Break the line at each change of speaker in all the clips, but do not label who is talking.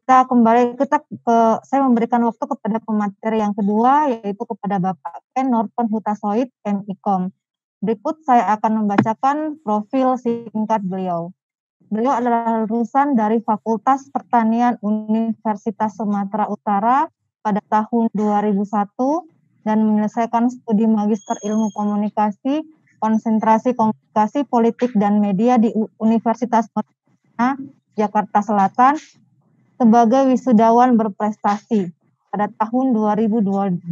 Saya memberikan waktu kepada pemateri yang kedua, yaitu kepada Bapak Ken Norton Hutasoit, MIKOM. Berikut saya akan membacakan profil singkat beliau. Beliau adalah lulusan dari Fakultas Pertanian Universitas Sumatera Utara pada tahun 2001 dan menyelesaikan studi Magister Ilmu Komunikasi, konsentrasi Komunikasi Politik dan Media di Universitas Merdeka, Jakarta Selatan, sebagai wisudawan berprestasi pada tahun 2020.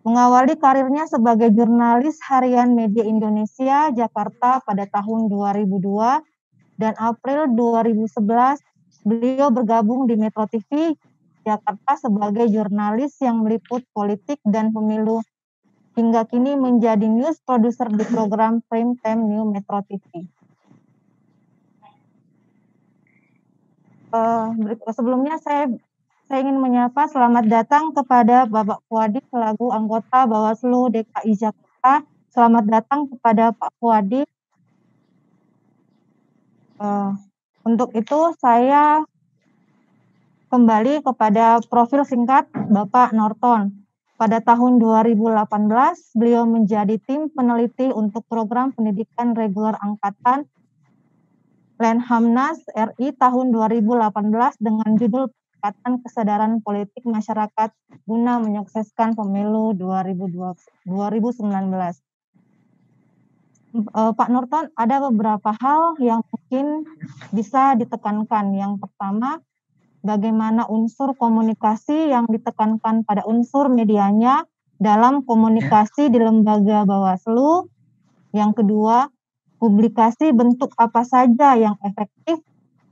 Mengawali karirnya sebagai jurnalis harian Media Indonesia Jakarta pada tahun 2002 dan April 2011 beliau bergabung di Metro TV Jakarta sebagai jurnalis yang meliput politik dan pemilu hingga kini menjadi news producer di program Prime Time New Metro TV. Sebelumnya saya ingin menyapa selamat datang kepada Bapak Fuadi selaku anggota Bawaslu DKI Jakarta. Selamat datang kepada Pak Fuadi. Untuk itu saya kembali kepada profil singkat Bapak Norton. Pada tahun 2018 beliau menjadi tim peneliti untuk program pendidikan reguler angkatan Lenhamnas RI tahun 2018 dengan judul Peningkatan Kesadaran Politik Masyarakat guna menyukseskan pemilu 2019. Pak Norton, ada beberapa hal yang mungkin bisa ditekankan. Yang pertama, bagaimana unsur komunikasi yang ditekankan pada unsur medianya dalam komunikasi di lembaga Bawaslu. Yang kedua, publikasi bentuk apa saja yang efektif.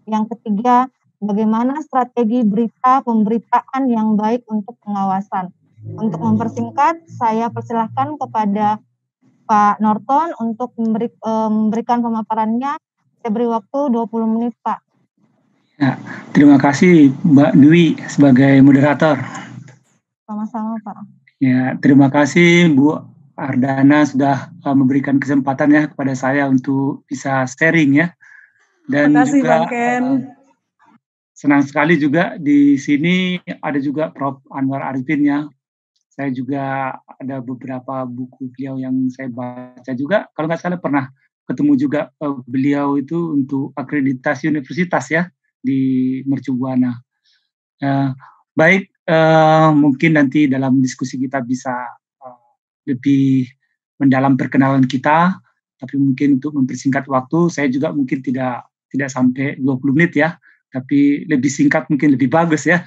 Yang ketiga, bagaimana strategi berita pemberitaan yang baik untuk pengawasan. Untuk mempersingkat, saya persilahkan kepada Pak Norton untuk memberikan pemaparannya. Saya beri waktu 20 menit, Pak.
Ya, terima kasih Mbak Dwi sebagai moderator.
Sama-sama, Pak.
Ya, terima kasih Bu Ardana sudah memberikan kesempatan ya kepada saya untuk bisa sharing ya. Dan
terima kasih,
juga
Bang Ken.
Senang sekali juga di sini ada juga Prof. Anwar Arifin ya. Saya juga ada beberapa buku beliau yang saya baca juga. Kalau nggak salah pernah ketemu juga beliau itu untuk akreditasi universitas ya di Mercu Buana. Baik, mungkin nanti dalam diskusi kita bisa lebih mendalam perkenalan kita, tapi mungkin untuk mempersingkat waktu, saya juga mungkin tidak sampai 20 menit ya, tapi lebih singkat mungkin lebih bagus ya.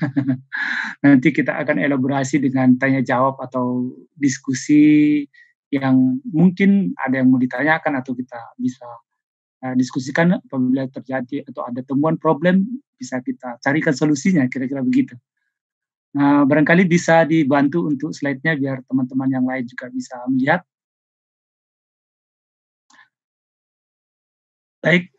Nanti kita akan elaborasi dengan tanya jawab atau diskusi yang mungkin ada yang mau ditanyakan atau kita bisa diskusikan apabila terjadi atau ada temuan problem, bisa kita carikan solusinya, kira-kira begitu. Nah, barangkali bisa dibantu untuk slide-nya biar teman-teman yang lain juga bisa melihat. Baik,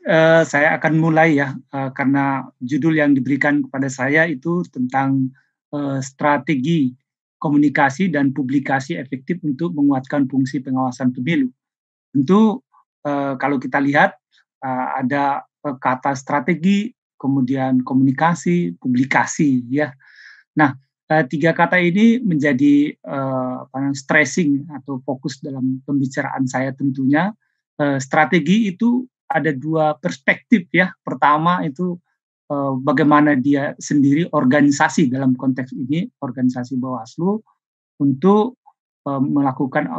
saya akan mulai ya, karena judul yang diberikan kepada saya itu tentang strategi komunikasi dan publikasi efektif untuk menguatkan fungsi pengawasan pemilu. Tentu kalau kita lihat ada kata strategi, kemudian komunikasi, publikasi ya. Nah, tiga kata ini menjadi stressing atau fokus dalam pembicaraan saya tentunya. Strategi itu ada dua perspektif ya. Pertama itu bagaimana dia sendiri organisasi dalam konteks ini, organisasi Bawaslu untuk melakukan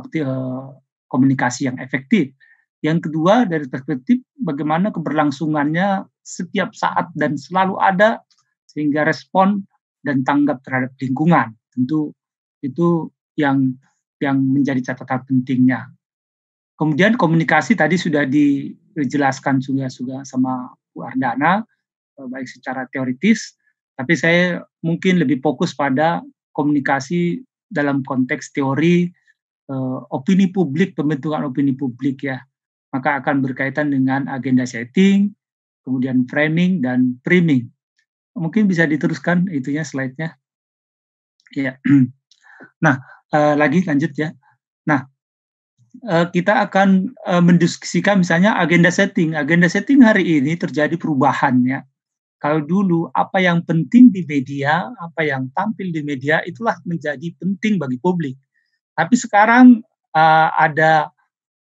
komunikasi yang efektif. Yang kedua dari perspektif bagaimana keberlangsungannya setiap saat dan selalu ada sehingga respon dan tanggap terhadap lingkungan. Tentu itu yang menjadi catatan pentingnya. Kemudian komunikasi tadi sudah dijelaskan juga sama Bu Ardana, baik secara teoritis, tapi saya mungkin lebih fokus pada komunikasi dalam konteks teori opini publik, pembentukan opini publik ya. Maka akan berkaitan dengan agenda setting, kemudian framing dan priming. Mungkin bisa diteruskan itunya slide-nya. Ya. Nah, lanjut ya. Nah, kita akan mendiskusikan misalnya agenda setting. Agenda setting hari ini terjadi perubahan ya. Kalau dulu apa yang penting di media, apa yang tampil di media itulah menjadi penting bagi publik. Tapi sekarang ada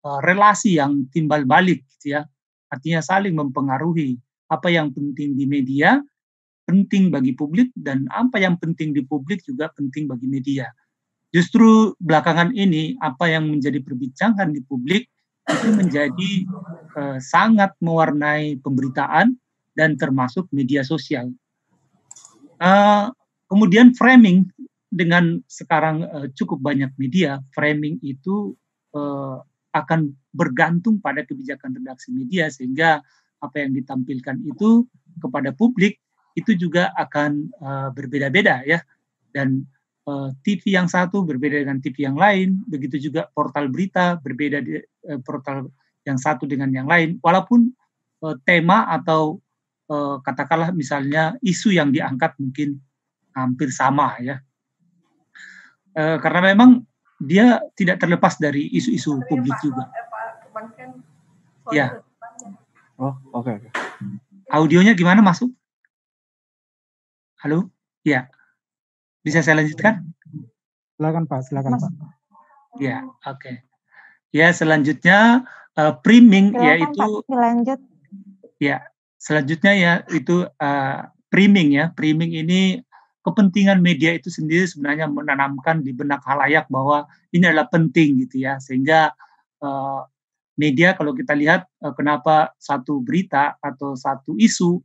relasi yang timbal balik gitu ya. Artinya saling mempengaruhi. Apa yang penting di media penting bagi publik dan apa yang penting di publik juga penting bagi media. Justru belakangan ini apa yang menjadi perbincangan di publik itu menjadi sangat mewarnai pemberitaan dan termasuk media sosial. Kemudian framing dengan sekarang cukup banyak media, framing itu akan bergantung pada kebijakan redaksi media sehingga apa yang ditampilkan itu kepada publik itu juga akan berbeda-beda ya. Dan TV yang satu berbeda dengan TV yang lain, begitu juga portal berita berbeda di portal yang satu dengan yang lain, walaupun tema atau katakanlah misalnya isu yang diangkat mungkin hampir sama ya. Karena memang dia tidak terlepas dari isu-isu publik juga. Ya.
Oh, oke.
Audionya gimana, masuk? Halo? Ya. Bisa saya lanjutkan?
Silakan Pak.
Ya, oke. Ya, selanjutnya priming
Silakan,
yaitu
Pak, lanjut.
Ya, selanjutnya ya itu priming ya. Priming ini kepentingan media itu sendiri sebenarnya menanamkan di benak khalayak bahwa ini adalah penting gitu ya. Sehingga media kalau kita lihat kenapa satu berita atau satu isu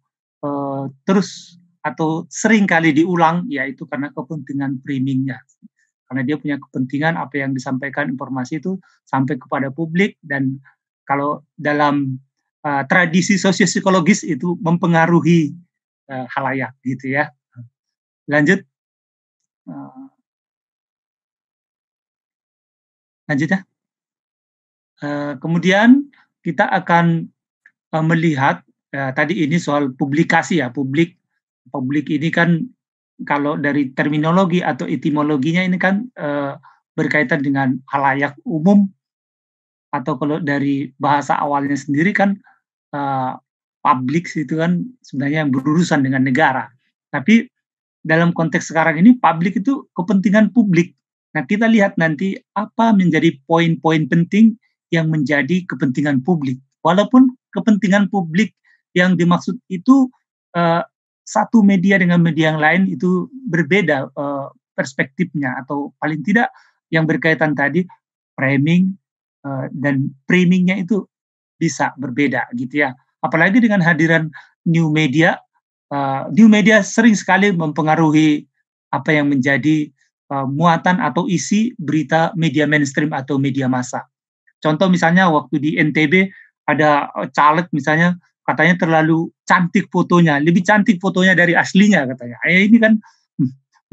terus atau sering kali diulang, yaitu karena kepentingan primingnya. Karena dia punya kepentingan apa yang disampaikan informasi itu sampai kepada publik, dan kalau dalam tradisi sosiopsikologis itu mempengaruhi khalayak gitu ya. Lanjut. Lanjut ya. Kemudian kita akan melihat tadi ini soal publikasi ya. Publik ini kan kalau dari terminologi atau etimologinya ini kan berkaitan dengan khalayak umum, atau kalau dari bahasa awalnya sendiri kan publik itu kan sebenarnya yang berurusan dengan negara. Tapi dalam konteks sekarang ini publik itu kepentingan publik. Nah, kita lihat nanti apa menjadi poin-poin penting yang menjadi kepentingan publik. Walaupun kepentingan publik yang dimaksud itu satu media dengan media yang lain itu berbeda perspektifnya, atau paling tidak yang berkaitan tadi framing dan primingnya itu bisa berbeda gitu ya. Apalagi dengan hadiran new media sering sekali mempengaruhi apa yang menjadi muatan atau isi berita media mainstream atau media massa. Contoh misalnya waktu di NTB ada caleg misalnya katanya terlalu cantik fotonya, lebih cantik fotonya dari aslinya katanya. Ini kan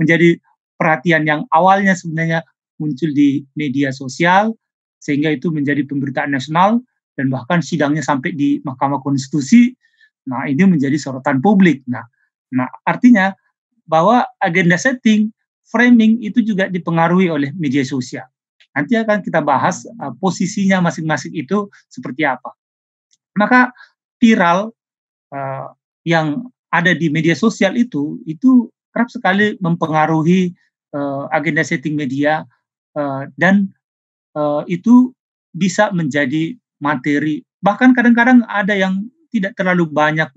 menjadi perhatian yang awalnya sebenarnya muncul di media sosial, sehingga itu menjadi pemberitaan nasional, dan bahkan sidangnya sampai di Mahkamah Konstitusi. Nah, ini menjadi sorotan publik. Nah, artinya bahwa agenda setting, framing itu juga dipengaruhi oleh media sosial. Nanti akan kita bahas posisinya masing-masing itu seperti apa. Maka viral yang ada di media sosial itu kerap sekali mempengaruhi agenda setting media, dan itu bisa menjadi materi. Bahkan kadang-kadang ada yang tidak terlalu banyak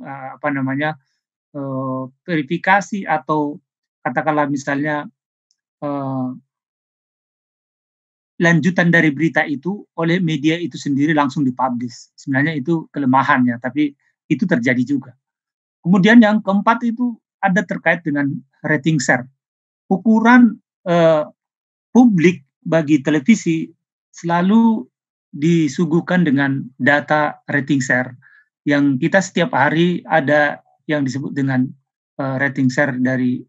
verifikasi atau katakanlah misalnya lanjutan dari berita itu oleh media itu sendiri langsung dipublish. Sebenarnya itu kelemahannya, tapi itu terjadi juga. Kemudian yang keempat itu ada terkait dengan rating share. Ukuran publik bagi televisi selalu disuguhkan dengan data rating share, yang kita setiap hari ada yang disebut dengan rating share dari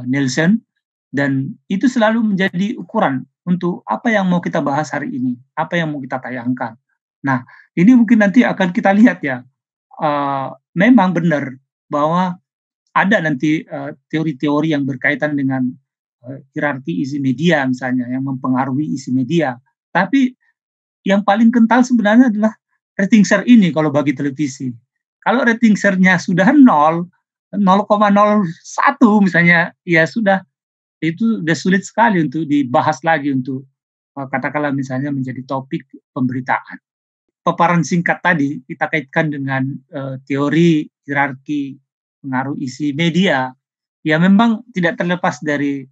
Nielsen, dan itu selalu menjadi ukuran untuk apa yang mau kita bahas hari ini, apa yang mau kita tayangkan. Nah, ini mungkin nanti akan kita lihat ya, memang benar bahwa ada nanti teori-teori yang berkaitan dengan hierarki isi media misalnya, yang mempengaruhi isi media. Tapi yang paling kental sebenarnya adalah rating share ini kalau bagi televisi. Kalau rating share-nya sudah 0, 0,01 misalnya, ya sudah, itu udah sulit sekali untuk dibahas lagi untuk katakanlah misalnya menjadi topik pemberitaan. Paparan singkat tadi kita kaitkan dengan teori hierarki pengaruh isi media, ya memang tidak terlepas dari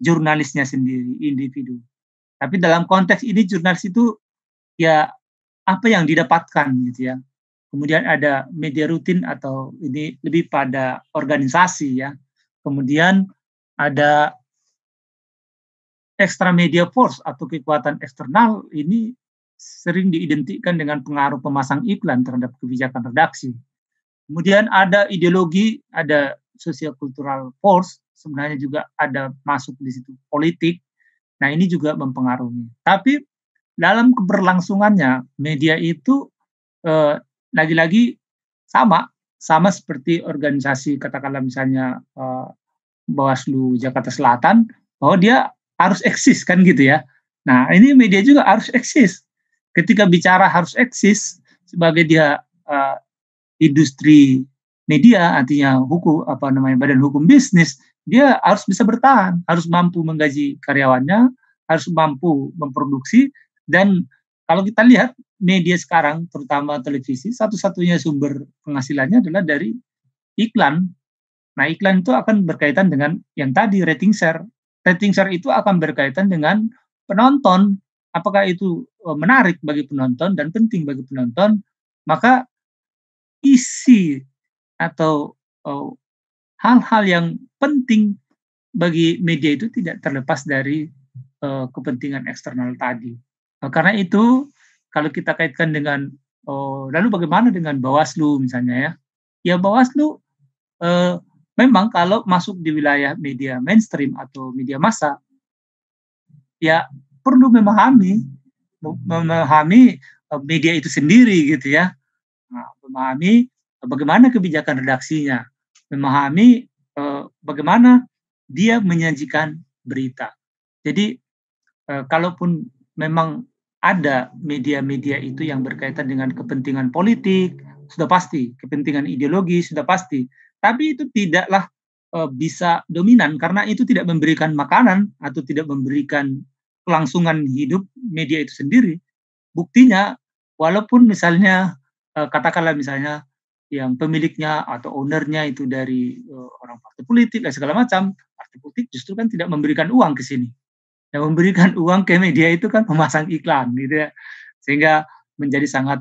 jurnalisnya sendiri, individu. Tapi dalam konteks ini jurnalis itu ya apa yang didapatkan gitu ya. Kemudian ada media rutin atau ini lebih pada organisasi ya. Kemudian ada extra media force atau kekuatan eksternal, ini sering diidentikan dengan pengaruh pemasang iklan terhadap kebijakan redaksi. Kemudian ada ideologi, ada social cultural force, sebenarnya juga ada masuk di situ politik. Nah, ini juga mempengaruhi. Tapi dalam keberlangsungannya media itu lagi-lagi sama seperti organisasi katakanlah misalnya Bawaslu Jakarta Selatan, bahwa dia harus eksis kan gitu ya. Nah, ini media juga harus eksis. Ketika bicara harus eksis sebagai dia industri media, artinya badan hukum bisnis, dia harus bisa bertahan, harus mampu menggaji karyawannya, harus mampu memproduksi. Dan kalau kita lihat media sekarang, terutama televisi, satu-satunya sumber penghasilannya adalah dari iklan. Nah, iklan itu akan berkaitan dengan yang tadi, rating share. Rating share itu akan berkaitan dengan penonton. Apakah itu menarik bagi penonton dan penting bagi penonton, maka isi atau hal-hal yang penting bagi media itu tidak terlepas dari kepentingan eksternal tadi. Karena itu, kalau kita kaitkan dengan lalu bagaimana dengan Bawaslu misalnya ya? Ya Bawaslu memang kalau masuk di wilayah media mainstream atau media massa, ya perlu memahami media itu sendiri gitu ya. Nah, memahami bagaimana kebijakan redaksinya, memahami bagaimana dia menyajikan berita. Jadi kalaupun memang ada media-media itu yang berkaitan dengan kepentingan politik, sudah pasti, kepentingan ideologi sudah pasti, tapi itu tidaklah bisa dominan karena itu tidak memberikan makanan atau tidak memberikan kelangsungan hidup media itu sendiri. Buktinya, walaupun misalnya katakanlah misalnya yang pemiliknya atau ownernya itu dari orang partai politik dan segala macam, partai politik justru kan tidak memberikan uang ke sini. Yang memberikan uang ke media itu kan pemasang iklan gitu ya. Sehingga menjadi sangat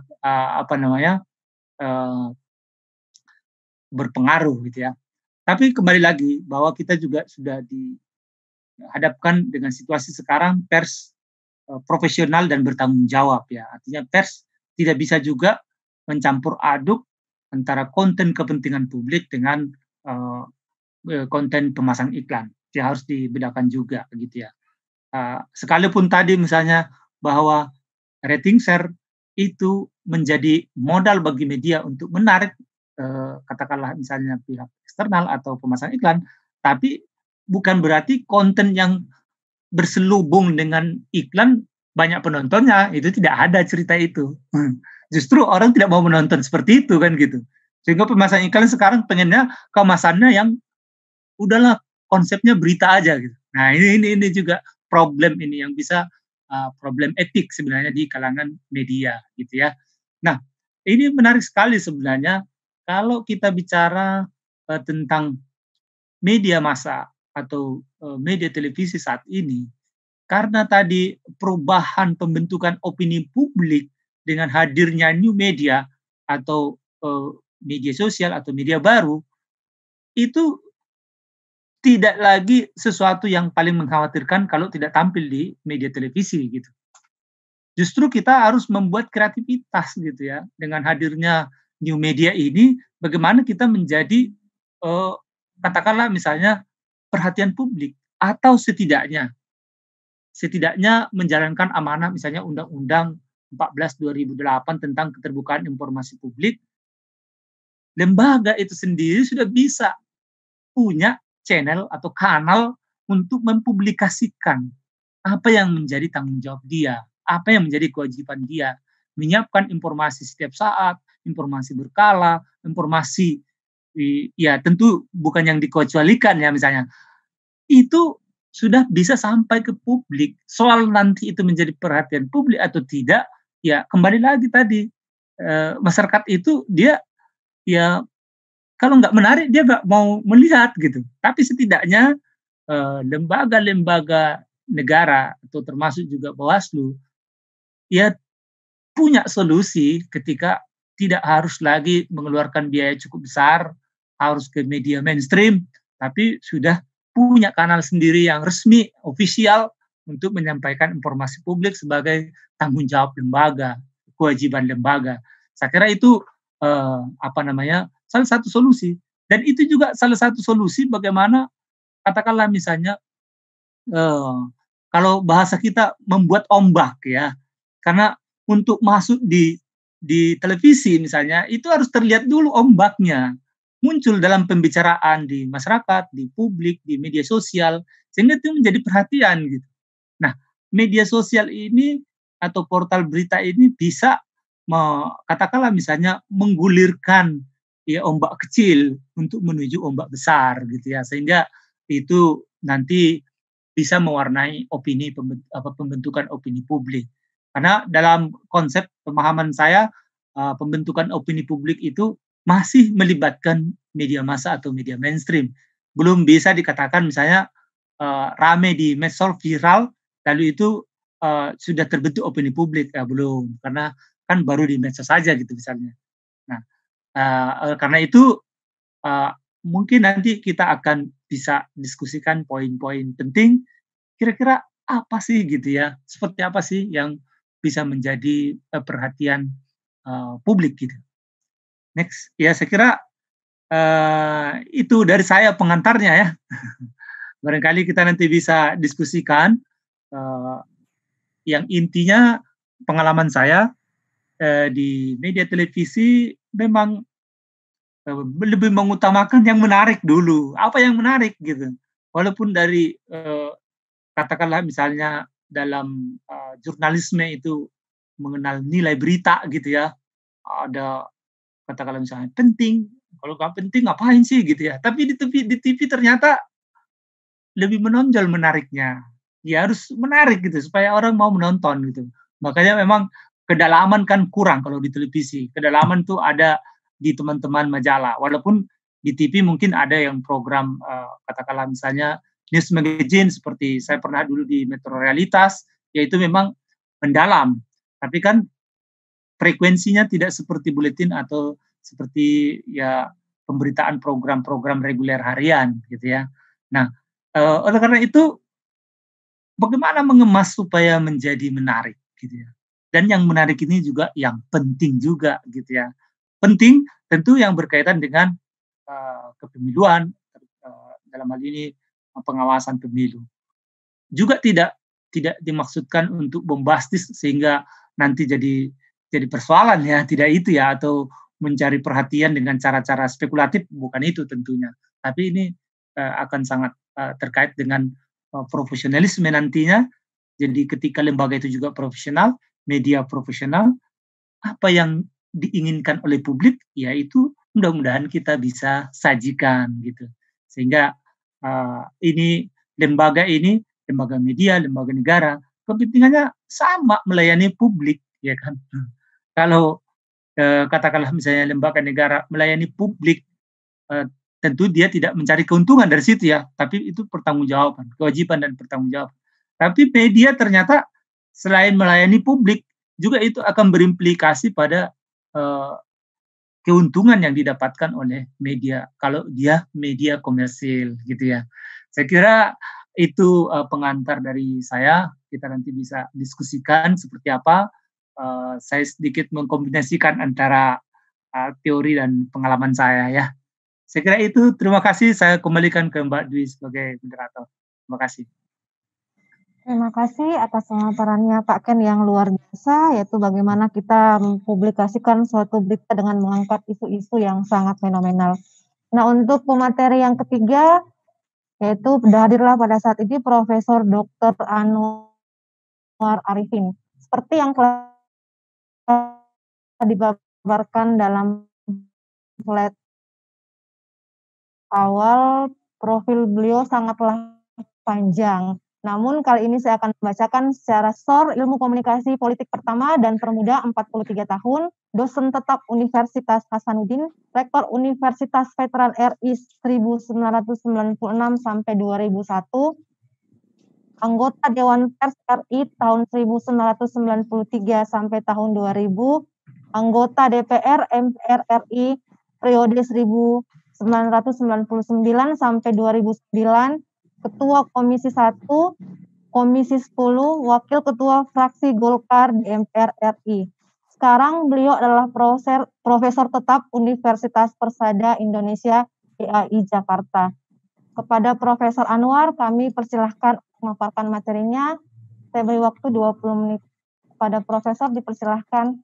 berpengaruh gitu ya. Tapi kembali lagi bahwa kita juga sudah dihadapkan dengan situasi sekarang pers profesional dan bertanggung jawab ya. Artinya pers tidak bisa juga mencampur aduk antara konten kepentingan publik dengan konten pemasang iklan. Dia harus dibedakan juga gitu ya. Sekalipun tadi misalnya bahwa rating share itu menjadi modal bagi media untuk menarik katakanlah misalnya pihak eksternal atau pemasang iklan, tapi bukan berarti konten yang berselubung dengan iklan banyak penontonnya, itu tidak ada cerita itu. Justru orang tidak mau menonton seperti itu kan gitu. Sehingga pemasang iklan sekarang pengennya kemasannya yang udahlah konsepnya berita aja gitu. Nah, ini juga problem ini yang bisa problem etik sebenarnya di kalangan media gitu ya. Nah, ini menarik sekali sebenarnya kalau kita bicara tentang media massa atau media televisi saat ini, karena tadi perubahan pembentukan opini publik dengan hadirnya new media atau media sosial atau media baru, itu tidak lagi sesuatu yang paling mengkhawatirkan kalau tidak tampil di media televisi gitu. Justru kita harus membuat kreativitas gitu ya. Dengan hadirnya new media ini, bagaimana kita menjadi katakanlah misalnya perhatian publik atau setidaknya menjalankan amanah misalnya Undang-Undang 14 2008 tentang keterbukaan informasi publik. Lembaga itu sendiri sudah bisa punya channel atau kanal untuk mempublikasikan apa yang menjadi tanggung jawab dia, apa yang menjadi kewajiban dia, menyiapkan informasi setiap saat, informasi berkala, informasi ya tentu bukan yang dikecualikan ya misalnya, itu sudah bisa sampai ke publik. Soal nanti itu menjadi perhatian publik atau tidak, ya kembali lagi tadi, masyarakat itu dia ya kalau nggak menarik dia nggak mau melihat gitu. Tapi setidaknya, lembaga-lembaga negara atau termasuk juga Bawaslu, ya punya solusi ketika tidak harus lagi mengeluarkan biaya cukup besar, harus ke media mainstream, tapi sudah punya kanal sendiri yang resmi, ofisial, untuk menyampaikan informasi publik sebagai tanggung jawab lembaga, kewajiban lembaga. Saya kira itu, salah satu solusi. Dan itu juga salah satu solusi bagaimana katakanlah misalnya, eee, kalau bahasa kita membuat ombak ya, karena untuk masuk di televisi misalnya, itu harus terlihat dulu ombaknya, muncul dalam pembicaraan di masyarakat, di publik, di media sosial, sehingga itu menjadi perhatian gitu. Nah, media sosial ini atau portal berita ini bisa katakanlah misalnya menggulirkan ya ombak kecil untuk menuju ombak besar gitu ya, sehingga itu nanti bisa mewarnai pembentukan opini publik. Karena dalam konsep pemahaman saya, pembentukan opini publik itu masih melibatkan media massa atau media mainstream. Belum bisa dikatakan misalnya, rame di medsos viral, lalu itu, sudah terbentuk opini publik, ya belum. Karena kan baru di medsos saja gitu misalnya. Nah, karena itu, eee, mungkin nanti kita akan bisa diskusikan poin-poin penting, kira-kira apa sih gitu ya, seperti apa sih yang bisa menjadi, perhatian, publik gitu. Next, ya saya kira, itu dari saya pengantarnya ya. Barangkali kita nanti bisa diskusikan, eee, yang intinya pengalaman saya, di media televisi memang, lebih mengutamakan yang menarik dulu, apa yang menarik gitu. Walaupun dari, katakanlah misalnya dalam, jurnalisme itu mengenal nilai berita gitu ya, ada katakanlah misalnya penting, kalau nggak penting ngapain sih gitu ya. Tapi di TV ternyata lebih menonjol menariknya. Ya harus menarik gitu supaya orang mau menonton gitu. Makanya memang kedalaman kan kurang kalau di televisi. Kedalaman tuh ada di teman-teman majalah. Walaupun di TV mungkin ada yang program, katakanlah misalnya news magazine seperti saya pernah dulu di Metro Realitas, yaitu memang mendalam. Tapi kan frekuensinya tidak seperti buletin atau seperti ya pemberitaan program-program reguler harian gitu ya. Nah, oleh karena itu bagaimana mengemas supaya menjadi menarik gitu ya. Dan yang menarik ini juga yang penting juga gitu ya. Penting tentu yang berkaitan dengan, kepemiluan, dalam hal ini, pengawasan pemilu. Juga tidak dimaksudkan untuk bombastis sehingga nanti jadi persoalan ya, tidak itu ya, atau mencari perhatian dengan cara-cara spekulatif, bukan itu tentunya. Tapi ini, akan sangat, terkait dengan, profesionalisme nantinya. Jadi ketika lembaga itu juga profesional, media profesional, apa yang diinginkan oleh publik, ya itu mudah-mudahan kita bisa sajikan gitu. Sehingga, ini lembaga ini, lembaga media, lembaga negara, kepentingannya sama melayani publik, ya kan. Kalau, katakanlah misalnya lembaga negara melayani publik, eee, tentu dia tidak mencari keuntungan dari situ ya, tapi itu pertanggungjawaban, kewajiban dan pertanggungjawaban. Tapi media ternyata selain melayani publik, juga itu akan berimplikasi pada, eee, keuntungan yang didapatkan oleh media, kalau dia media komersil gitu ya. Saya kira itu, pengantar dari saya, kita nanti bisa diskusikan seperti apa, saya sedikit mengkombinasikan antara, teori dan pengalaman saya ya. Saya kira itu, terima kasih, saya kembalikan ke Mbak Dwi sebagai moderator. Terima kasih.
Terima kasih atas pemaparannya Pak Ken yang luar biasa, yaitu bagaimana kita mempublikasikan suatu berita dengan mengangkat isu-isu yang sangat fenomenal. Nah, untuk pemateri yang ketiga, yaitu sudah hadirlah pada saat ini Profesor Dr. Anwar Arifin. Seperti yang telah dipaparkan dalam slide awal profil beliau sangatlah panjang. Namun kali ini saya akan membacakan secara short ilmu komunikasi politik pertama dan permuda 43 tahun, dosen tetap Universitas Hasanuddin, rektor Universitas Veteran RI 1996 sampai 2001, anggota Dewan Pers RI tahun 1993 sampai tahun 2000, anggota DPR MPR RI periode 1999 sampai 2009, Ketua Komisi 1, Komisi 10, Wakil Ketua Fraksi Golkar di MPR RI. Sekarang beliau adalah profesor tetap Universitas Persada Indonesia IAI Jakarta. Kepada Profesor Anwar, kami persilahkan memaparkan materinya. Saya beri waktu 20 menit. Kepada Profesor, dipersilahkan.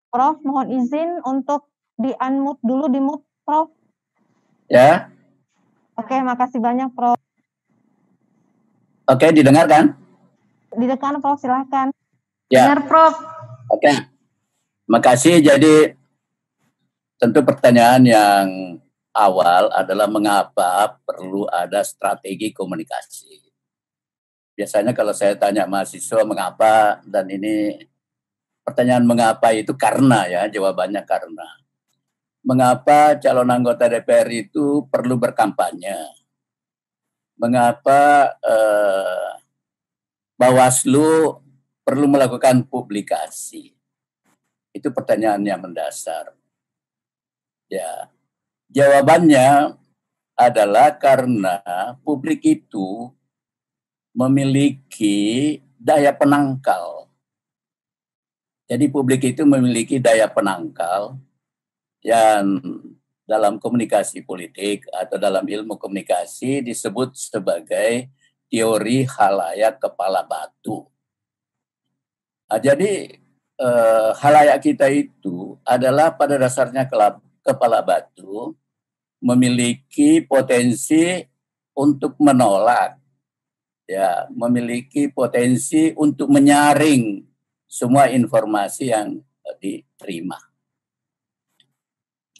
Prof, mohon izin untuk di-unmute dulu, di-mute, Prof.
Ya.
Oke, makasih banyak, Prof.
Oke, didengarkan?
Didengarkan, Prof, silahkan.
Ya.
Dengar, Prof.
Oke, makasih. Jadi tentu pertanyaan yang awal adalah mengapa perlu ada strategi komunikasi. Biasanya kalau saya tanya mahasiswa mengapa, dan ini pertanyaan mengapa itu karena ya, jawabannya karena. Mengapa calon anggota DPR itu perlu berkampanye? Mengapa Bawaslu perlu melakukan publikasi? Itu pertanyaan yang mendasar. Ya, jawabannya adalah karena publik itu memiliki daya penangkal. Jadi publik itu memiliki daya penangkal yang dalam komunikasi politik atau dalam ilmu komunikasi disebut sebagai teori khalayak kepala batu. Nah, jadi khalayak kita itu adalah pada dasarnya kepala batu, memiliki potensi untuk menolak, ya, memiliki potensi untuk menyaring semua informasi yang diterima.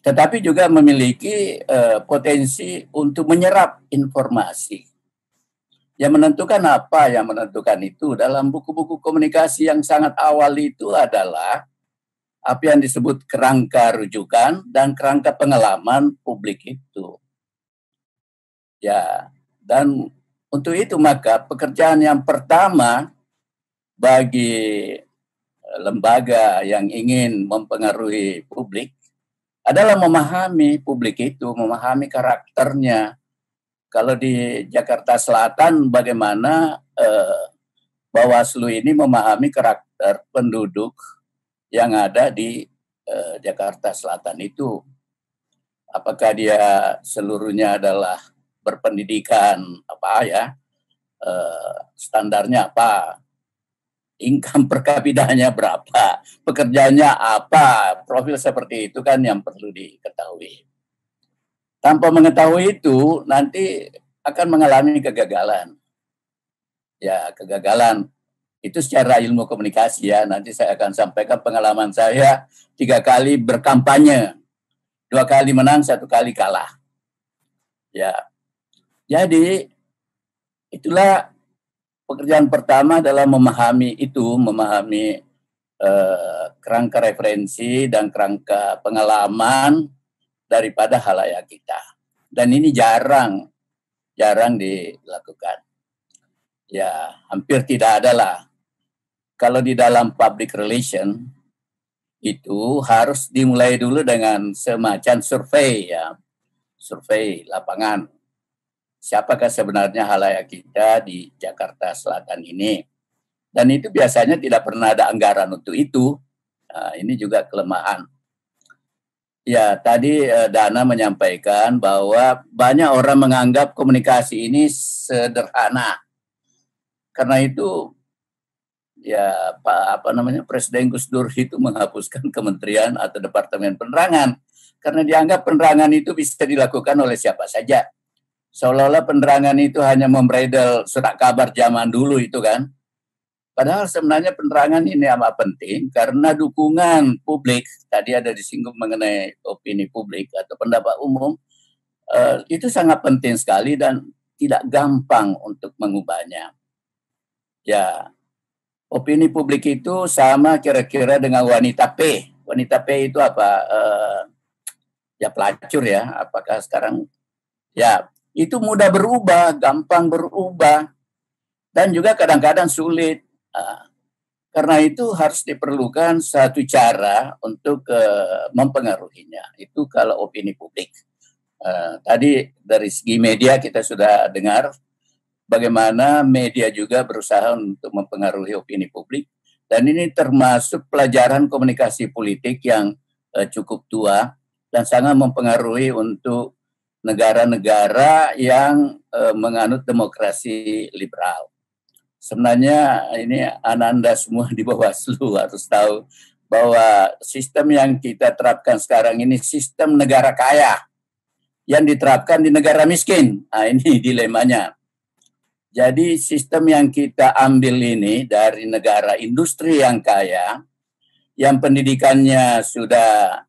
Tetapi juga memiliki potensi untuk menyerap informasi. Yang menentukan apa? Yang menentukan itu dalam buku-buku komunikasi yang sangat awal itu adalah apa yang disebut kerangka rujukan dan kerangka pengalaman publik itu. Ya, dan untuk itu maka pekerjaan yang pertama bagi lembaga yang ingin mempengaruhi publik adalah memahami publik itu, memahami karakternya. Kalau di Jakarta Selatan bagaimana Bawaslu ini memahami karakter penduduk yang ada di Jakarta Selatan itu. Apakah dia seluruhnya adalah berpendidikan apa ya, standarnya apa, income per kapitanya berapa, pekerjaannya apa, profil seperti itu kan yang perlu diketahui. Tanpa mengetahui itu nanti akan mengalami kegagalan. Ya, kegagalan itu secara ilmu komunikasi ya. Nanti saya akan sampaikan pengalaman saya 3 kali berkampanye. 2 kali menang, 1 kali kalah. Ya. Jadi itulah pekerjaan pertama adalah memahami itu, memahami kerangka referensi dan kerangka pengalaman daripada khalayak kita. Dan ini jarang dilakukan. Ya, hampir tidak ada lah. Kalau di dalam public relation itu harus dimulai dulu dengan semacam survei ya. Survei lapangan. Siapakah sebenarnya khalayak kita di Jakarta Selatan ini? Dan itu biasanya tidak pernah ada anggaran untuk itu. Nah, ini juga kelemahan. Ya, tadi Dana menyampaikan bahwa banyak orang menganggap komunikasi ini sederhana. Karena itu ya Presiden Gus Dur itu menghapuskan kementerian atau departemen penerangan karena dianggap penerangan itu bisa dilakukan oleh siapa saja. Seolah-olah penerangan itu hanya membredel surat kabar zaman dulu itu kan. Padahal sebenarnya penerangan ini amat penting karena dukungan publik, tadi ada disinggung mengenai opini publik atau pendapat umum, itu sangat penting sekali dan tidak gampang untuk mengubahnya. Ya, opini publik itu sama kira-kira dengan wanita P. Wanita P itu apa? Ya pelacur ya. Apakah sekarang? Ya, itu mudah berubah, gampang berubah, dan juga kadang-kadang sulit. Karena itu harus diperlukan satu cara untuk mempengaruhinya. Itu kalau opini publik. Tadi dari segi media kita sudah dengar bagaimana media juga berusaha untuk mempengaruhi opini publik. Dan ini termasuk pelajaran komunikasi politik yang cukup tua dan sangat mempengaruhi untuk negara-negara yang menganut demokrasi liberal. Sebenarnya ini Anda semua di Bawaslu harus tahu bahwa sistem yang kita terapkan sekarang ini sistem negara kaya yang diterapkan di negara miskin. Nah, ini dilemanya. Jadi sistem yang kita ambil ini dari negara industri yang kaya, yang pendidikannya sudah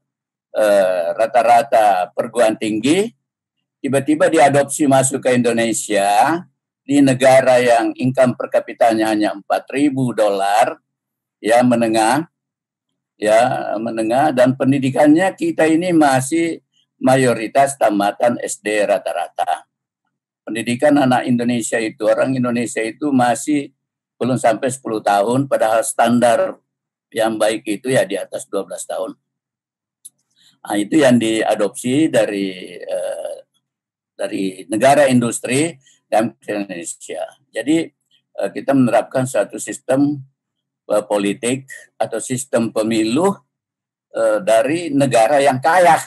rata-rata perguruan tinggi, tiba-tiba diadopsi masuk ke Indonesia, di negara yang income per kapitanya hanya $4.000, ya menengah, dan pendidikannya kita ini masih mayoritas tamatan SD rata-rata. Pendidikan anak Indonesia itu, orang Indonesia itu masih belum sampai 10 tahun, padahal standar yang baik itu ya di atas 12 tahun. Nah, itu yang diadopsi dari negara industri dan Indonesia. Jadi kita menerapkan suatu sistem politik atau sistem pemilu dari negara yang kaya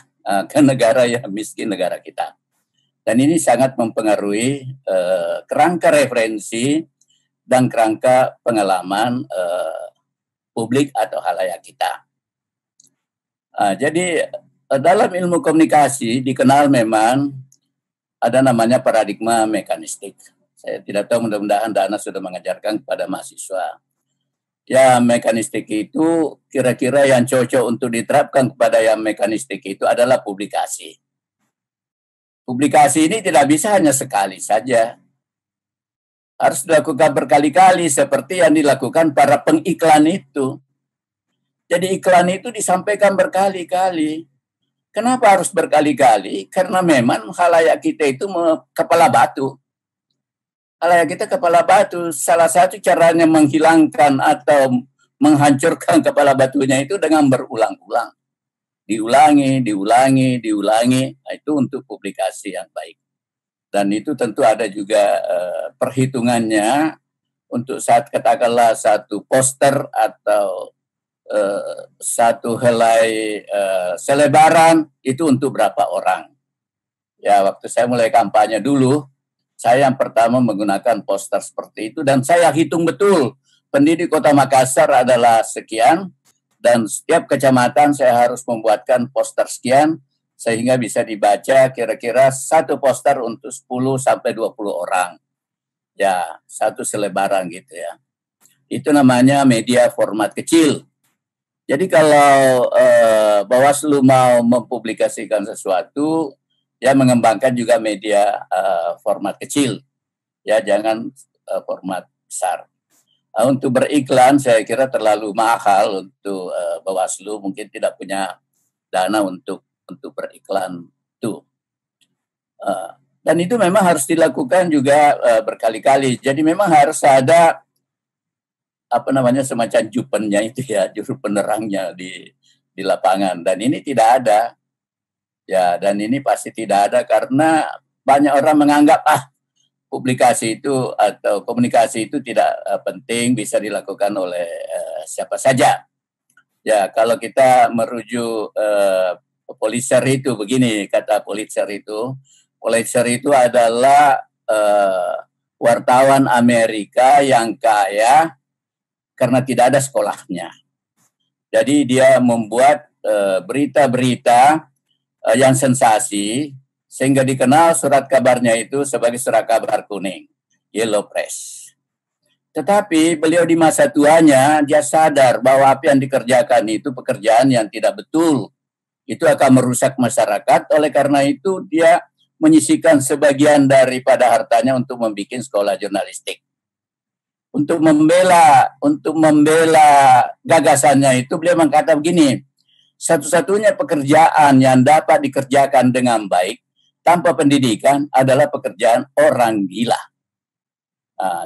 ke negara yang miskin, negara kita. Dan ini sangat mempengaruhi kerangka referensi dan kerangka pengalaman publik atau halayak kita. Jadi dalam ilmu komunikasi dikenal memang ada namanya paradigma mekanistik. Saya tidak tahu, mudah-mudahan Dana sudah mengajarkan kepada mahasiswa. Ya, mekanistik itu kira-kira yang cocok untuk diterapkan kepada yang mekanistik itu adalah publikasi. Publikasi ini tidak bisa hanya sekali saja. Harus dilakukan berkali-kali seperti yang dilakukan para pengiklan itu. Jadi iklan itu disampaikan berkali-kali. Kenapa harus berkali-kali? Karena memang khalayak kita itu kepala batu. Khalayak kita kepala batu. Salah satu caranya menghilangkan atau menghancurkan kepala batunya itu dengan berulang-ulang. Diulangi. Nah, itu untuk publikasi yang baik. Dan itu tentu ada juga perhitungannya untuk saat katakanlah satu poster atau satu helai selebaran itu untuk berapa orang. Ya, waktu saya mulai kampanye dulu, saya yang pertama menggunakan poster seperti itu dan saya hitung betul penduduk Kota Makassar adalah sekian dan setiap kecamatan saya harus membuatkan poster sekian sehingga bisa dibaca kira-kira satu poster untuk 10 sampai 20 orang. Ya, satu selebaran gitu ya. Itu namanya media format kecil. Jadi kalau Bawaslu mau mempublikasikan sesuatu, ya mengembangkan juga media format kecil, ya jangan format besar. Untuk beriklan saya kira terlalu mahal untuk Bawaslu, mungkin tidak punya dana untuk beriklan itu. Dan itu memang harus dilakukan juga berkali-kali. Jadi memang harus ada semacam jupennya itu ya, juru penerangnya di lapangan. Dan ini tidak ada. Ya, dan ini pasti tidak ada karena banyak orang menganggap publikasi itu atau komunikasi itu tidak penting, bisa dilakukan oleh siapa saja. Ya, kalau kita merujuk Pulitzer itu begini, kata Pulitzer itu adalah wartawan Amerika yang kaya karena tidak ada sekolahnya. Jadi dia membuat berita-berita yang sensasi sehingga dikenal surat kabarnya itu sebagai surat kabar kuning, Yellow Press. Tetapi beliau di masa tuanya, dia sadar bahwa apa yang dikerjakan itu pekerjaan yang tidak betul. Itu akan merusak masyarakat, oleh karena itu dia menyisihkan sebagian daripada hartanya untuk membuat sekolah jurnalistik. Untuk membela gagasannya itu, beliau mengatakan begini, satu-satunya pekerjaan yang dapat dikerjakan dengan baik tanpa pendidikan adalah pekerjaan orang gila.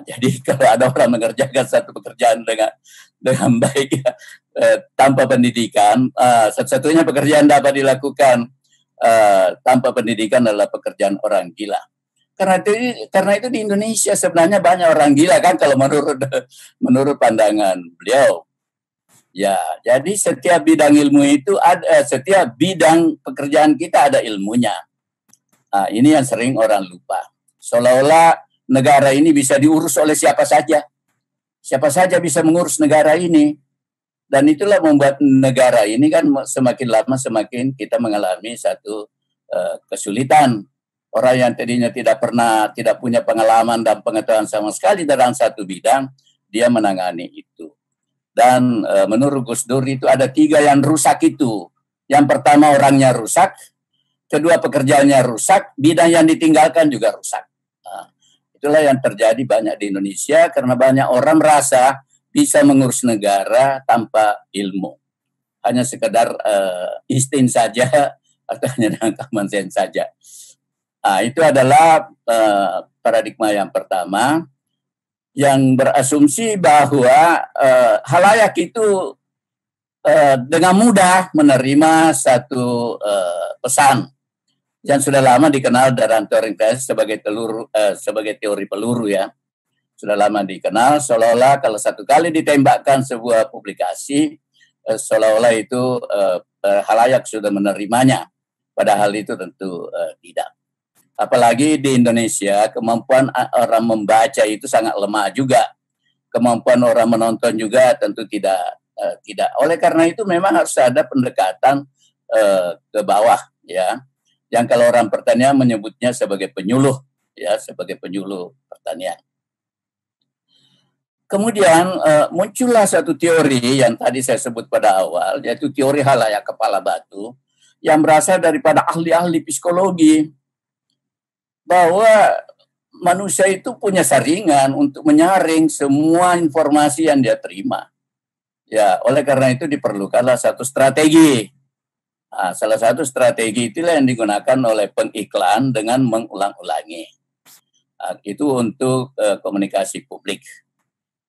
Jadi kalau ada orang mengerjakan satu pekerjaan dengan baik ya, tanpa pendidikan, satu-satunya pekerjaan dapat dilakukan tanpa pendidikan adalah pekerjaan orang gila. Karena itu di Indonesia sebenarnya banyak orang gila kan kalau menurut pandangan beliau. Ya, jadi setiap bidang ilmu itu ada, setiap bidang pekerjaan kita ada ilmunya. Ini yang sering orang lupa. Seolah-olah negara ini bisa diurus oleh siapa saja. Siapa saja bisa mengurus negara ini. Dan itulah membuat negara ini kan semakin lama semakin kita mengalami satu kesulitan. Orang yang tadinya tidak punya pengalaman dan pengetahuan sama sekali dalam satu bidang, dia menangani itu. Dan menurut Gus Dur itu ada 3 yang rusak itu. Yang pertama orangnya rusak, kedua pekerjaannya rusak, bidang yang ditinggalkan juga rusak. Itulah yang terjadi banyak di Indonesia karena banyak orang merasa bisa mengurus negara tanpa ilmu. Hanya sekedar insting saja atau hanya dengan common sense saja. Itu adalah paradigma yang pertama yang berasumsi bahwa halayak itu dengan mudah menerima satu pesan yang sudah lama dikenal dalam teori sebagai teori peluru ya. Sudah lama dikenal, seolah-olah kalau satu kali ditembakkan sebuah publikasi, seolah-olah itu halayak sudah menerimanya. Padahal itu tentu tidak. Apalagi di Indonesia, kemampuan orang membaca itu sangat lemah juga. Kemampuan orang menonton juga tentu tidak. Oleh karena itu memang harus ada pendekatan ke bawah ya. Yang kalau orang pertanian menyebutnya sebagai penyuluh, ya, sebagai penyuluh pertanian. Kemudian muncullah satu teori yang tadi saya sebut pada awal, yaitu teori halayak kepala batu, yang berasal daripada ahli-ahli psikologi, bahwa manusia itu punya saringan untuk menyaring semua informasi yang dia terima. Ya, oleh karena itu diperlukanlah satu strategi. Salah satu strategi itulah yang digunakan oleh pengiklan dengan mengulang-ulangi. Itu untuk komunikasi publik.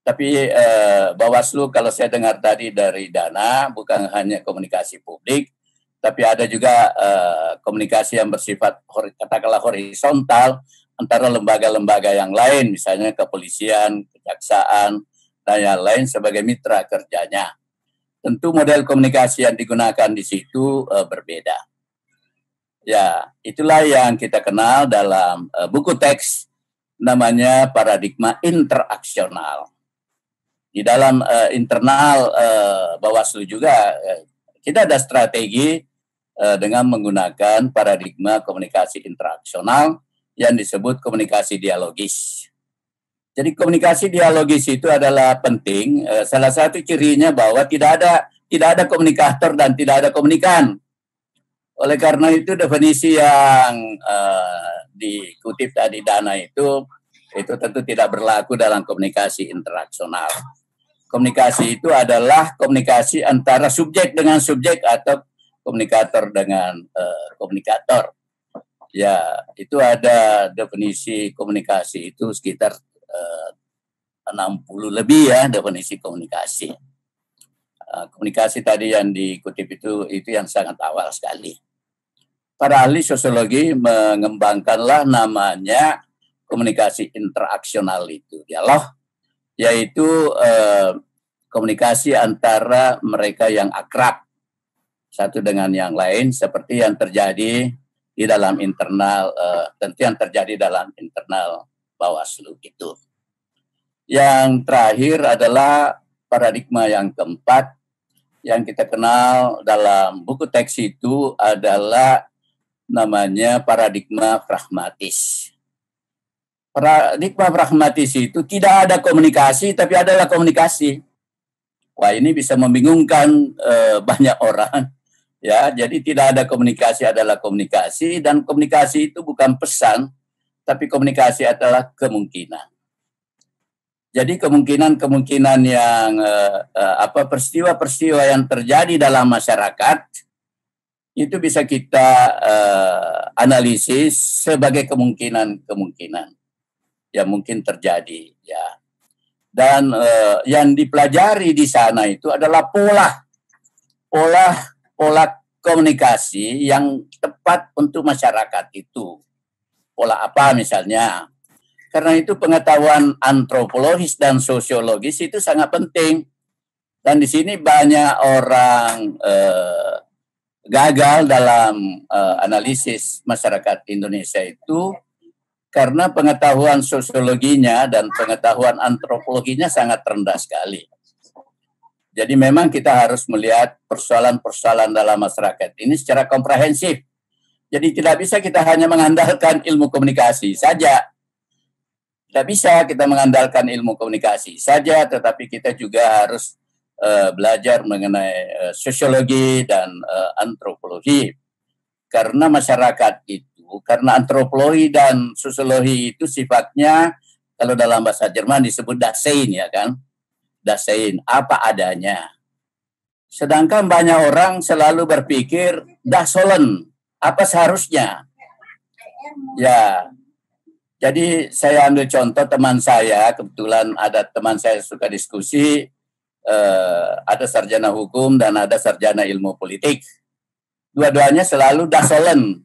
Tapi Bawaslu kalau saya dengar tadi dari Dana bukan hanya komunikasi publik, tapi ada juga komunikasi yang bersifat katakanlah horizontal antara lembaga-lembaga yang lain, misalnya kepolisian, kejaksaan, dan yang lain sebagai mitra kerjanya. Tentu model komunikasi yang digunakan di situ berbeda. Ya, itulah yang kita kenal dalam buku teks namanya paradigma interaksional. Di dalam internal Bawaslu juga kita ada strategi dengan menggunakan paradigma komunikasi interaksional yang disebut komunikasi dialogis. Jadi komunikasi dialogis itu adalah penting. Salah satu cirinya bahwa tidak ada komunikator dan tidak ada komunikan. Oleh karena itu definisi yang dikutip tadi Dana itu tentu tidak berlaku dalam komunikasi interaksional. Komunikasi itu adalah komunikasi antara subjek dengan subjek atau komunikator dengan komunikator. Ya, itu ada definisi komunikasi itu sekitar 60 lebih ya definisi komunikasi. Komunikasi tadi yang dikutip itu yang sangat awal sekali. Para ahli sosiologi mengembangkanlah namanya komunikasi interaksional itu dialog, yaitu komunikasi antara mereka yang akrab satu dengan yang lain seperti yang terjadi di dalam internal tentu yang terjadi dalam internal Bawaslu itu. Yang terakhir adalah paradigma yang keempat yang kita kenal dalam buku teks itu adalah namanya paradigma pragmatis. paradigma pragmatis itu tidak ada komunikasi, tapi adalah komunikasi. Wah, ini bisa membingungkan banyak orang. Ya, jadi tidak ada komunikasi adalah komunikasi, dan komunikasi itu bukan pesan, tapi komunikasi adalah kemungkinan. Jadi kemungkinan-kemungkinan yang peristiwa-peristiwa yang terjadi dalam masyarakat itu bisa kita analisis sebagai kemungkinan-kemungkinan yang mungkin terjadi, ya. Dan yang dipelajari di sana itu adalah pola komunikasi yang tepat untuk masyarakat itu. Pola apa misalnya? Karena itu pengetahuan antropologis dan sosiologis itu sangat penting. Dan di sini banyak orang gagal dalam analisis masyarakat Indonesia itu karena pengetahuan sosiologinya dan pengetahuan antropologinya sangat rendah sekali. Jadi memang kita harus melihat persoalan-persoalan dalam masyarakat ini secara komprehensif. Jadi tidak bisa kita hanya mengandalkan ilmu komunikasi saja. Tidak bisa kita mengandalkan ilmu komunikasi saja, tetapi kita juga harus belajar mengenai sosiologi dan antropologi. Karena masyarakat itu, karena antropologi dan sosiologi itu sifatnya, kalau dalam bahasa Jerman disebut Dasein, ya kan? Dasein, apa adanya. Sedangkan banyak orang selalu berpikir das sollen, apa seharusnya. Ya, jadi saya ambil contoh teman saya, kebetulan ada teman saya suka diskusi, ada sarjana hukum dan ada sarjana ilmu politik. Dua-duanya selalu das sollen.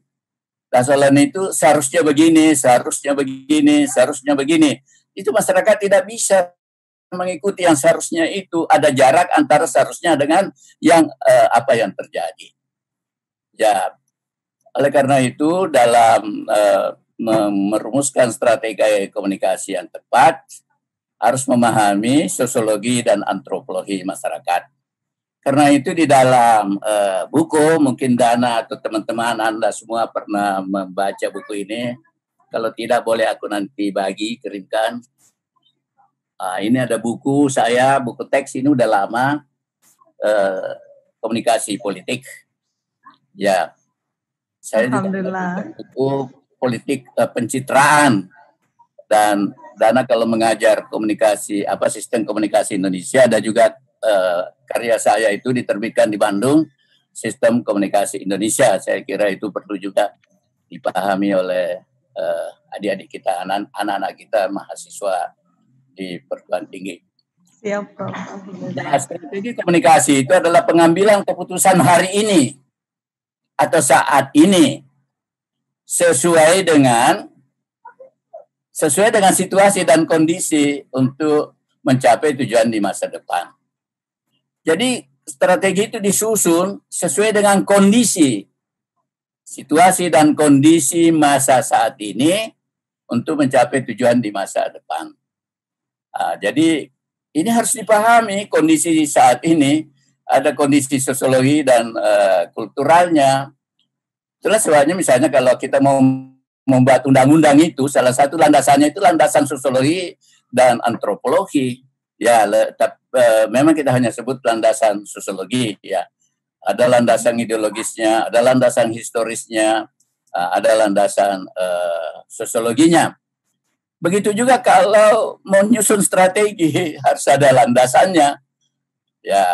Das sollen itu seharusnya begini, seharusnya begini, seharusnya begini. Itu masyarakat tidak bisa mengikuti yang seharusnya itu. Ada jarak antara seharusnya dengan yang apa yang terjadi. Ya, oleh karena itu dalam merumuskan strategi komunikasi yang tepat harus memahami sosiologi dan antropologi masyarakat. Karena itu di dalam buku, mungkin Dana atau teman-teman Anda semua pernah membaca buku ini. Kalau tidak boleh aku nanti kirimkan. Ini ada buku saya, buku teks ini udah lama, komunikasi politik. Ya, saya juga buku politik pencitraan, dan Dana kalau mengajar komunikasi sistem komunikasi Indonesia, ada juga karya saya itu diterbitkan di Bandung, sistem komunikasi Indonesia. Saya kira itu perlu juga dipahami oleh adik-adik kita, anak-anak kita, mahasiswa di perguruan tinggi.
Siap, Prof.
Nah, strategi komunikasi itu adalah pengambilan keputusan hari ini atau saat ini sesuai dengan situasi dan kondisi untuk mencapai tujuan di masa depan. Jadi strategi itu disusun sesuai dengan kondisi, situasi dan kondisi masa saat ini untuk mencapai tujuan di masa depan. Jadi ini harus dipahami kondisi saat ini, ada kondisi sosiologi dan kulturalnya. Itulah sebabnya misalnya kalau kita mau membuat undang-undang itu, salah satu landasannya itu landasan sosiologi dan antropologi. Ya, memang kita hanya sebut landasan sosiologi, ya. Ada landasan ideologisnya, ada landasan historisnya, ada landasan sosiologinya. Begitu juga kalau mau nyusun strategi harus ada landasannya. Ya,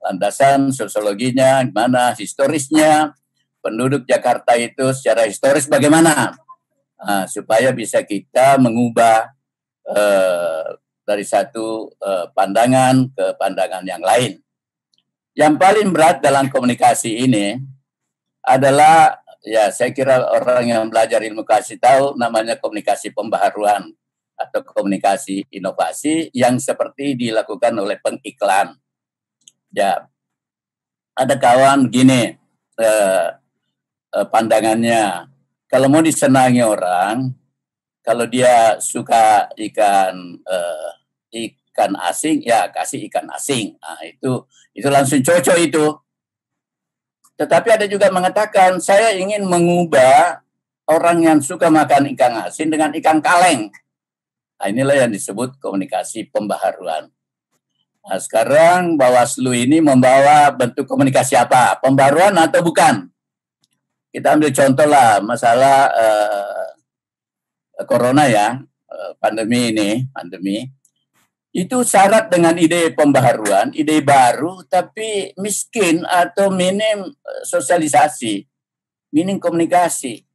landasan sosiologinya gimana, historisnya, penduduk Jakarta itu secara historis bagaimana, supaya bisa kita mengubah dari satu pandangan ke pandangan yang lain. Yang paling berat dalam komunikasi ini adalah, ya saya kira orang yang belajar ilmu komunikasi tahu namanya komunikasi pembaharuan atau komunikasi inovasi yang seperti dilakukan oleh pengiklan. Ya, ada kawan gini pandangannya, kalau mau disenangi orang, kalau dia suka ikan asing, ya kasih ikan asing. Nah, itu langsung cocok itu. Tetapi ada juga mengatakan, saya ingin mengubah orang yang suka makan ikan asin dengan ikan kaleng. Inilah yang disebut komunikasi pembaharuan. Nah, sekarang Bawaslu ini membawa bentuk komunikasi apa? Pembaruan atau bukan? Kita ambil contoh lah masalah corona ya, pandemi ini, itu syarat dengan ide pembaharuan, ide baru, tapi miskin atau minim sosialisasi, minim komunikasi.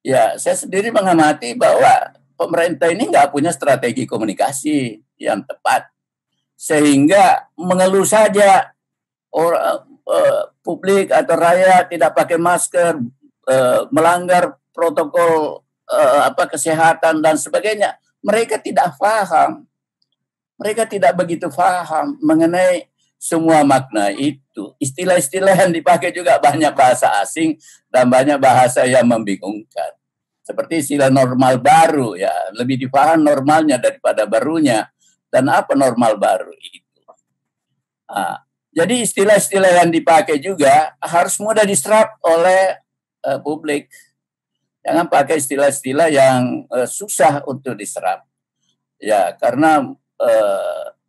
Ya, saya sendiri mengamati bahwa pemerintah ini nggak punya strategi komunikasi yang tepat, sehingga mengeluh saja orang publik atau rakyat tidak pakai masker, melanggar protokol kesehatan dan sebagainya. Mereka tidak paham, mereka tidak begitu paham mengenai semua makna itu. Istilah-istilah yang dipakai juga banyak bahasa asing dan banyak bahasa yang membingungkan. Seperti istilah normal baru, ya lebih dipaham normalnya daripada barunya. Dan apa normal baru itu? Jadi istilah-istilah yang dipakai juga harus mudah diserap oleh publik. Jangan pakai istilah-istilah yang susah untuk diserap. Ya, karena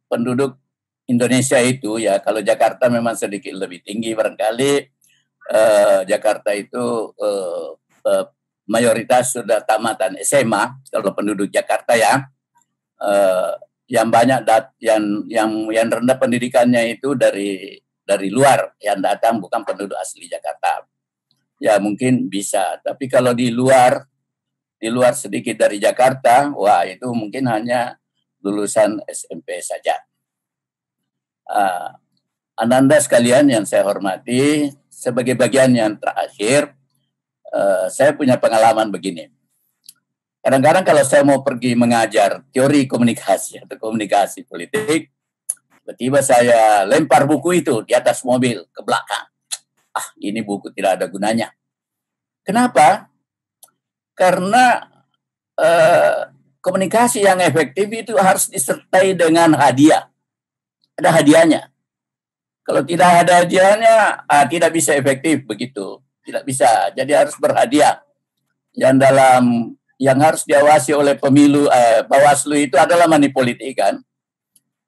penduduk Indonesia itu ya, kalau Jakarta memang sedikit lebih tinggi barangkali. Jakarta itu mayoritas sudah tamatan SMA kalau penduduk Jakarta ya. Yang banyak yang rendah pendidikannya itu dari luar yang datang, bukan penduduk asli Jakarta. Ya mungkin bisa, tapi kalau di luar sedikit dari Jakarta, wah itu mungkin hanya lulusan SMP saja. Ananda sekalian yang saya hormati, sebagai bagian yang terakhir, saya punya pengalaman begini. Kadang-kadang kalau saya mau pergi mengajar teori komunikasi atau komunikasi politik, tiba-tiba saya lempar buku itu di atas mobil ke belakang. Ini buku tidak ada gunanya. Kenapa? Karena komunikasi yang efektif itu harus disertai dengan hadiah. Ada hadiahnya. Kalau tidak ada hadiahnya, tidak bisa efektif begitu. Tidak bisa. Jadi harus berhadiah. Yang harus diawasi oleh pemilu Bawaslu itu adalah money politik kan.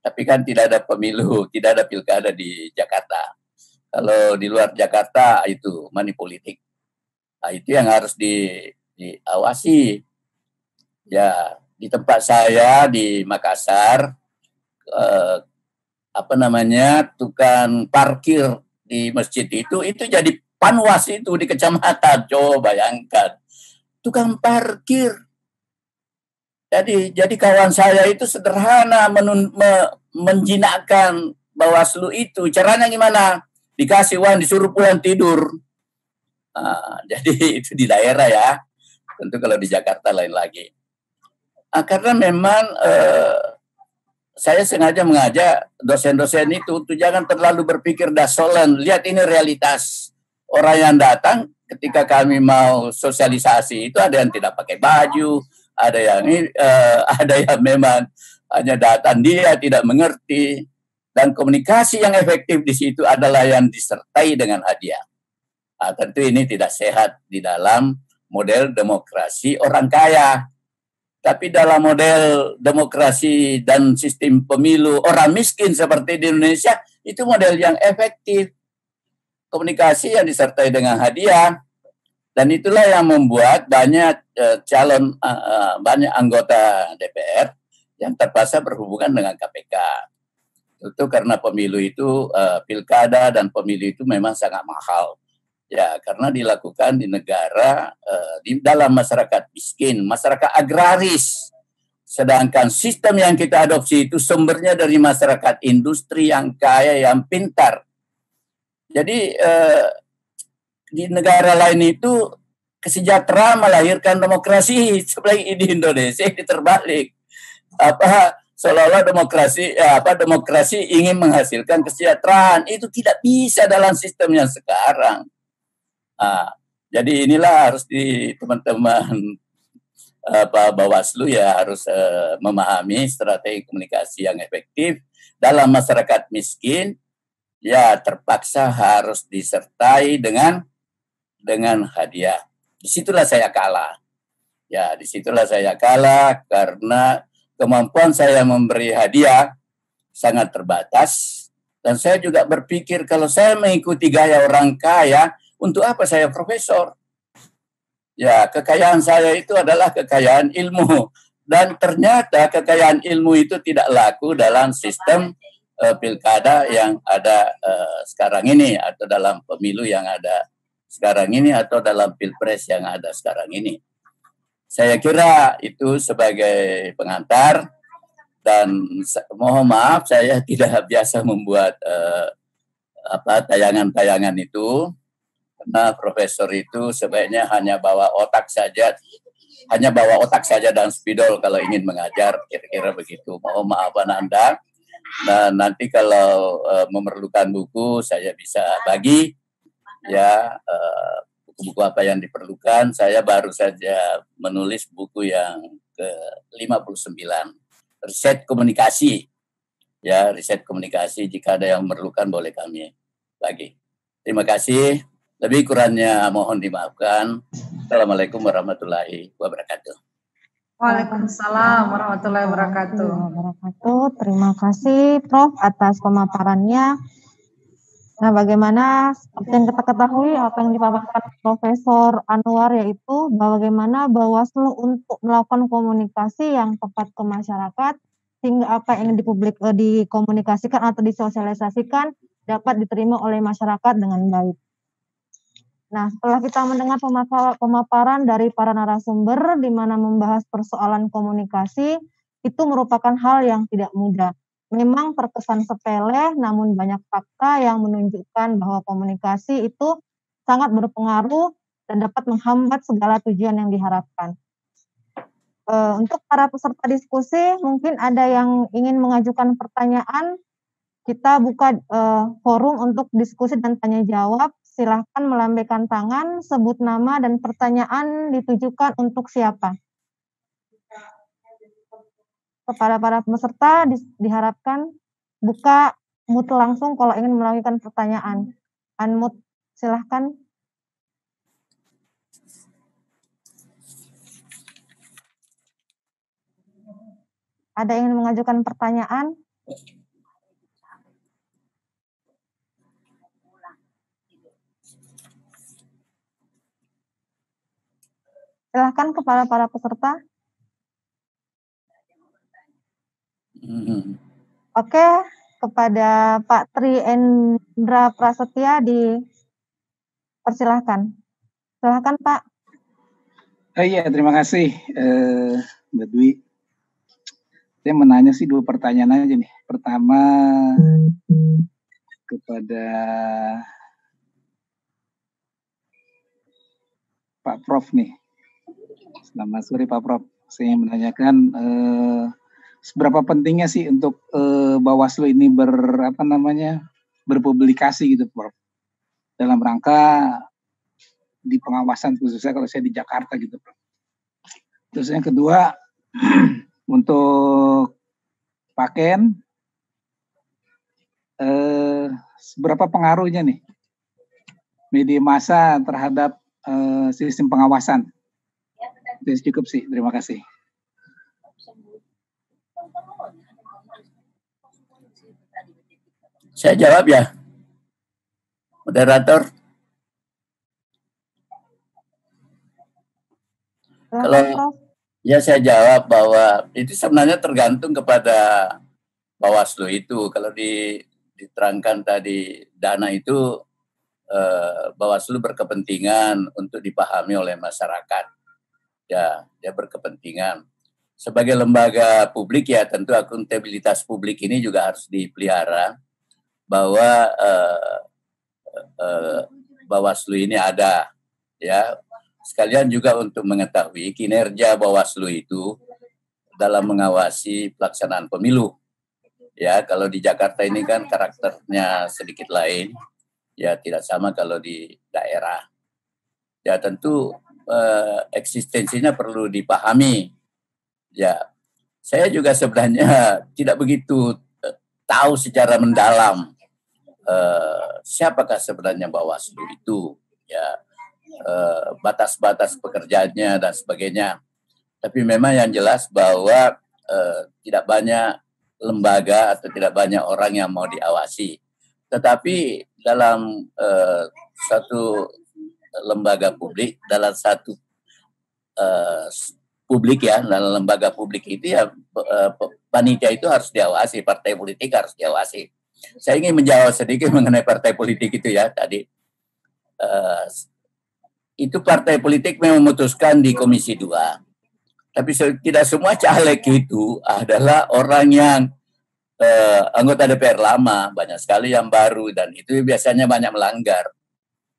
Tapi kan tidak ada pemilu, tidak ada pilkada di Jakarta. Kalau di luar Jakarta itu money politik. Itu yang harus diawasi. Ya, di tempat saya di Makassar, tukang parkir di masjid itu jadi panwas itu di kecamatan. Coba bayangkan. Tukang parkir. Jadi kawan saya itu sederhana menjinakkan Bawaslu itu. Caranya gimana? Dikasih uang, disuruh pulang tidur. Jadi itu di daerah ya. Tentu kalau di Jakarta lain lagi. Karena memang saya sengaja mengajak dosen-dosen itu untuk jangan terlalu berpikir dasolan. Lihat ini realitas. Orang yang datang ketika kami mau sosialisasi itu ada yang tidak pakai baju, ada yang memang hanya datang dia tidak mengerti, dan komunikasi yang efektif di situ adalah yang disertai dengan hadiah. Tentu ini tidak sehat di dalam model demokrasi orang kaya, tapi dalam model demokrasi dan sistem pemilu orang miskin seperti di Indonesia itu model yang efektif. Komunikasi yang disertai dengan hadiah, dan itulah yang membuat banyak banyak anggota DPR yang terpaksa berhubungan dengan KPK. Itu karena pemilu itu pilkada dan pemilu itu memang sangat mahal. Ya, karena dilakukan di negara di dalam masyarakat miskin, masyarakat agraris. Sedangkan sistem yang kita adopsi itu sumbernya dari masyarakat industri yang kaya, yang pintar. Jadi di negara lain itu kesejahteraan melahirkan demokrasi, seperti di Indonesia ini terbalik. Seolah-olah demokrasi ingin menghasilkan kesejahteraan, itu tidak bisa dalam sistem yang sekarang. Jadi inilah harus teman-teman Bawaslu ya harus memahami strategi komunikasi yang efektif dalam masyarakat miskin. Ya terpaksa harus disertai dengan hadiah. Disitulah saya kalah. Ya, disitulah saya kalah karena kemampuan saya memberi hadiah sangat terbatas. Dan saya juga berpikir kalau saya mengikuti gaya orang kaya, untuk apa saya profesor? Ya, kekayaan saya itu adalah kekayaan ilmu. Dan ternyata kekayaan ilmu itu tidak laku dalam sistem pilkada yang ada sekarang ini, atau dalam pemilu yang ada sekarang ini, atau dalam pilpres yang ada sekarang ini. Saya kira itu sebagai pengantar, dan mohon maaf saya tidak biasa membuat tayangan-tayangan itu, karena profesor itu sebaiknya hanya bawa otak saja dan spidol kalau ingin mengajar, kira-kira begitu. Mohon maaf Anda, dan nanti kalau memerlukan buku saya bisa bagi ya, buku-buku apa yang diperlukan. Saya baru saja menulis buku yang ke-59, riset komunikasi. Ya, riset komunikasi, jika ada yang memerlukan boleh kami bagi. Terima kasih. Lebih kurangnya mohon dimaafkan. Assalamualaikum warahmatullahi wabarakatuh.
Waalaikumsalam warahmatullahi wabarakatuh.
Terima kasih Prof atas pemaparannya. Nah, bagaimana seperti yang kita ketahui apa yang dipaparkan Profesor Anwar, yaitu bagaimana Bawaslu untuk melakukan komunikasi yang tepat ke masyarakat sehingga apa yang dikomunikasikan atau disosialisasikan dapat diterima oleh masyarakat dengan baik. Nah, setelah kita mendengar pemaparan dari para narasumber di mana membahas persoalan komunikasi, itu merupakan hal yang tidak mudah. Memang terkesan sepele, namun banyak fakta yang menunjukkan bahwa komunikasi itu sangat berpengaruh dan dapat menghambat segala tujuan yang diharapkan. Untuk para peserta diskusi, mungkin ada yang ingin mengajukan pertanyaan. Kita buka forum untuk diskusi dan tanya jawab. Silahkan melambaikan tangan, sebut nama dan pertanyaan ditujukan untuk siapa. Kepada para peserta diharapkan buka mute langsung kalau ingin melakukan pertanyaan. Unmute, silahkan. Ada yang ingin mengajukan pertanyaan? Silahkan kepada para peserta. Oke, kepada Pak Tri Endra Prasetya dipersilahkan. Silahkan Pak.
Iya, terima kasih Mbak Dwi. Saya menanya sih 2 pertanyaan aja nih. Pertama kepada Pak Prof nih. Selamat sore Pak Prof. Saya menanyakan seberapa pentingnya sih untuk Bawaslu ini berpublikasi gitu Prof, dalam rangka di pengawasan, khususnya kalau saya di Jakarta gitu Prof. Terus yang kedua untuk Pak Ken, seberapa pengaruhnya nih media massa terhadap sistem pengawasan? Itu cukup sih, terima kasih.
Saya jawab ya, moderator. Kalau ya saya jawab bahwa itu sebenarnya tergantung kepada Bawaslu itu. Kalau diterangkan tadi dana itu Bawaslu berkepentingan untuk dipahami oleh masyarakat. Ya, dia berkepentingan. Sebagai lembaga publik ya tentu akuntabilitas publik ini juga harus dipelihara, bahwa Bawaslu ini ada, ya. Sekalian juga untuk mengetahui kinerja Bawaslu itu dalam mengawasi pelaksanaan pemilu. Ya, kalau di Jakarta ini kan karakternya sedikit lain, ya tidak sama kalau di daerah. Ya tentu eksistensinya perlu dipahami. Ya, saya juga sebenarnya tidak begitu tahu secara mendalam siapakah sebenarnya Bawaslu itu, ya, batas-batas pekerjaannya dan sebagainya. Tapi memang yang jelas bahwa tidak banyak lembaga atau tidak banyak orang yang mau diawasi. Tetapi dalam satu lembaga publik, dalam satu publik ya, dalam lembaga publik itu ya panitia itu harus diawasi, partai politik harus diawasi. Saya ingin menjawab sedikit mengenai partai politik itu ya tadi. Itu partai politik memang memutuskan di Komisi 2. Tapi tidak semua caleg itu adalah orang yang anggota DPR lama, banyak sekali yang baru dan itu biasanya banyak melanggar,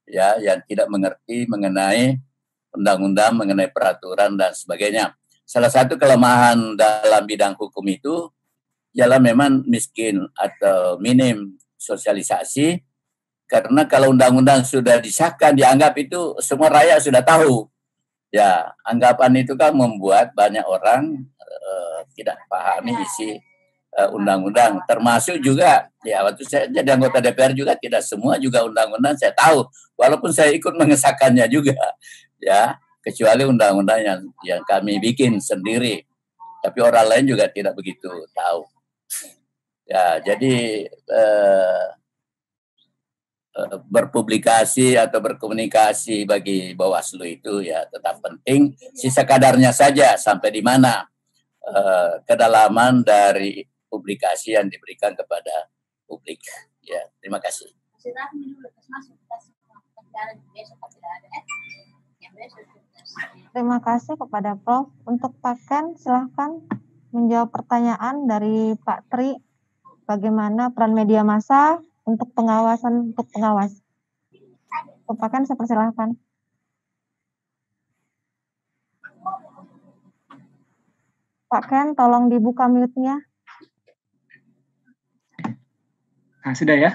ya, yang tidak mengerti mengenai undang-undang, mengenai peraturan dan sebagainya. Salah satu kelemahan dalam bidang hukum itu ialah memang miskin atau minim sosialisasi, karena kalau undang-undang sudah disahkan dianggap itu semua rakyat sudah tahu. Ya, anggapan itu kan membuat banyak orang tidak pahami isi undang-undang. Termasuk juga, ya waktu saya jadi anggota DPR juga tidak semua juga undang-undang saya tahu. Walaupun saya ikut mengesahkannya juga, ya, kecuali undang-undang yang kami bikin sendiri. Tapi orang lain juga tidak begitu tahu. Ya, jadi berpublikasi atau berkomunikasi bagi Bawaslu itu ya tetap penting. Sisa kadarnya saja sampai di mana kedalaman dari publikasi yang diberikan kepada publik. Ya, terima kasih.
Terima kasih kepada Prof. Untuk Pak Ken, silahkan menjawab pertanyaan dari Pak Tri. Bagaimana peran media massa untuk pengawasan untuk pengawas? Pak Ken, saya persilahkan. Pak Ken, tolong dibuka mute-nya.
Nah, sudah ya?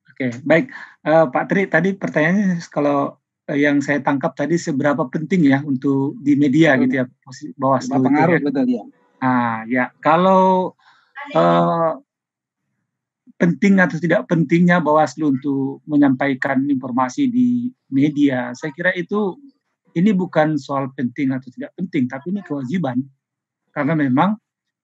Oke, baik. Pak Tri, tadi pertanyaannya kalau yang saya tangkap tadi seberapa penting ya untuk di media gitu ya, Bawaslu.
Pengaruh
ya.
betul ya.
Ya, kalau penting atau tidak pentingnya Bawaslu untuk menyampaikan informasi di media, saya kira ini bukan soal penting atau tidak penting, tapi ini kewajiban. Karena memang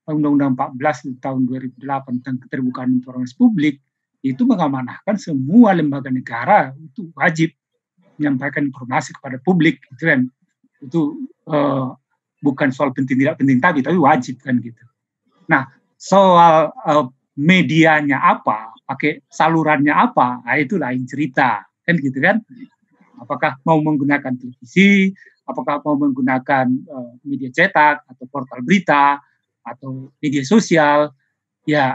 Undang-Undang 14 tahun 2008 tentang keterbukaan informasi publik itu mengamanahkan semua lembaga negara itu wajib menyampaikan informasi kepada publik, gitu kan. Itu bukan soal penting tidak penting tapi wajib kan gitu. Nah, soal medianya apa, pakai salurannya apa, itu lain cerita, kan gitu kan. Apakah mau menggunakan televisi, apakah mau menggunakan media cetak atau portal berita atau media sosial, ya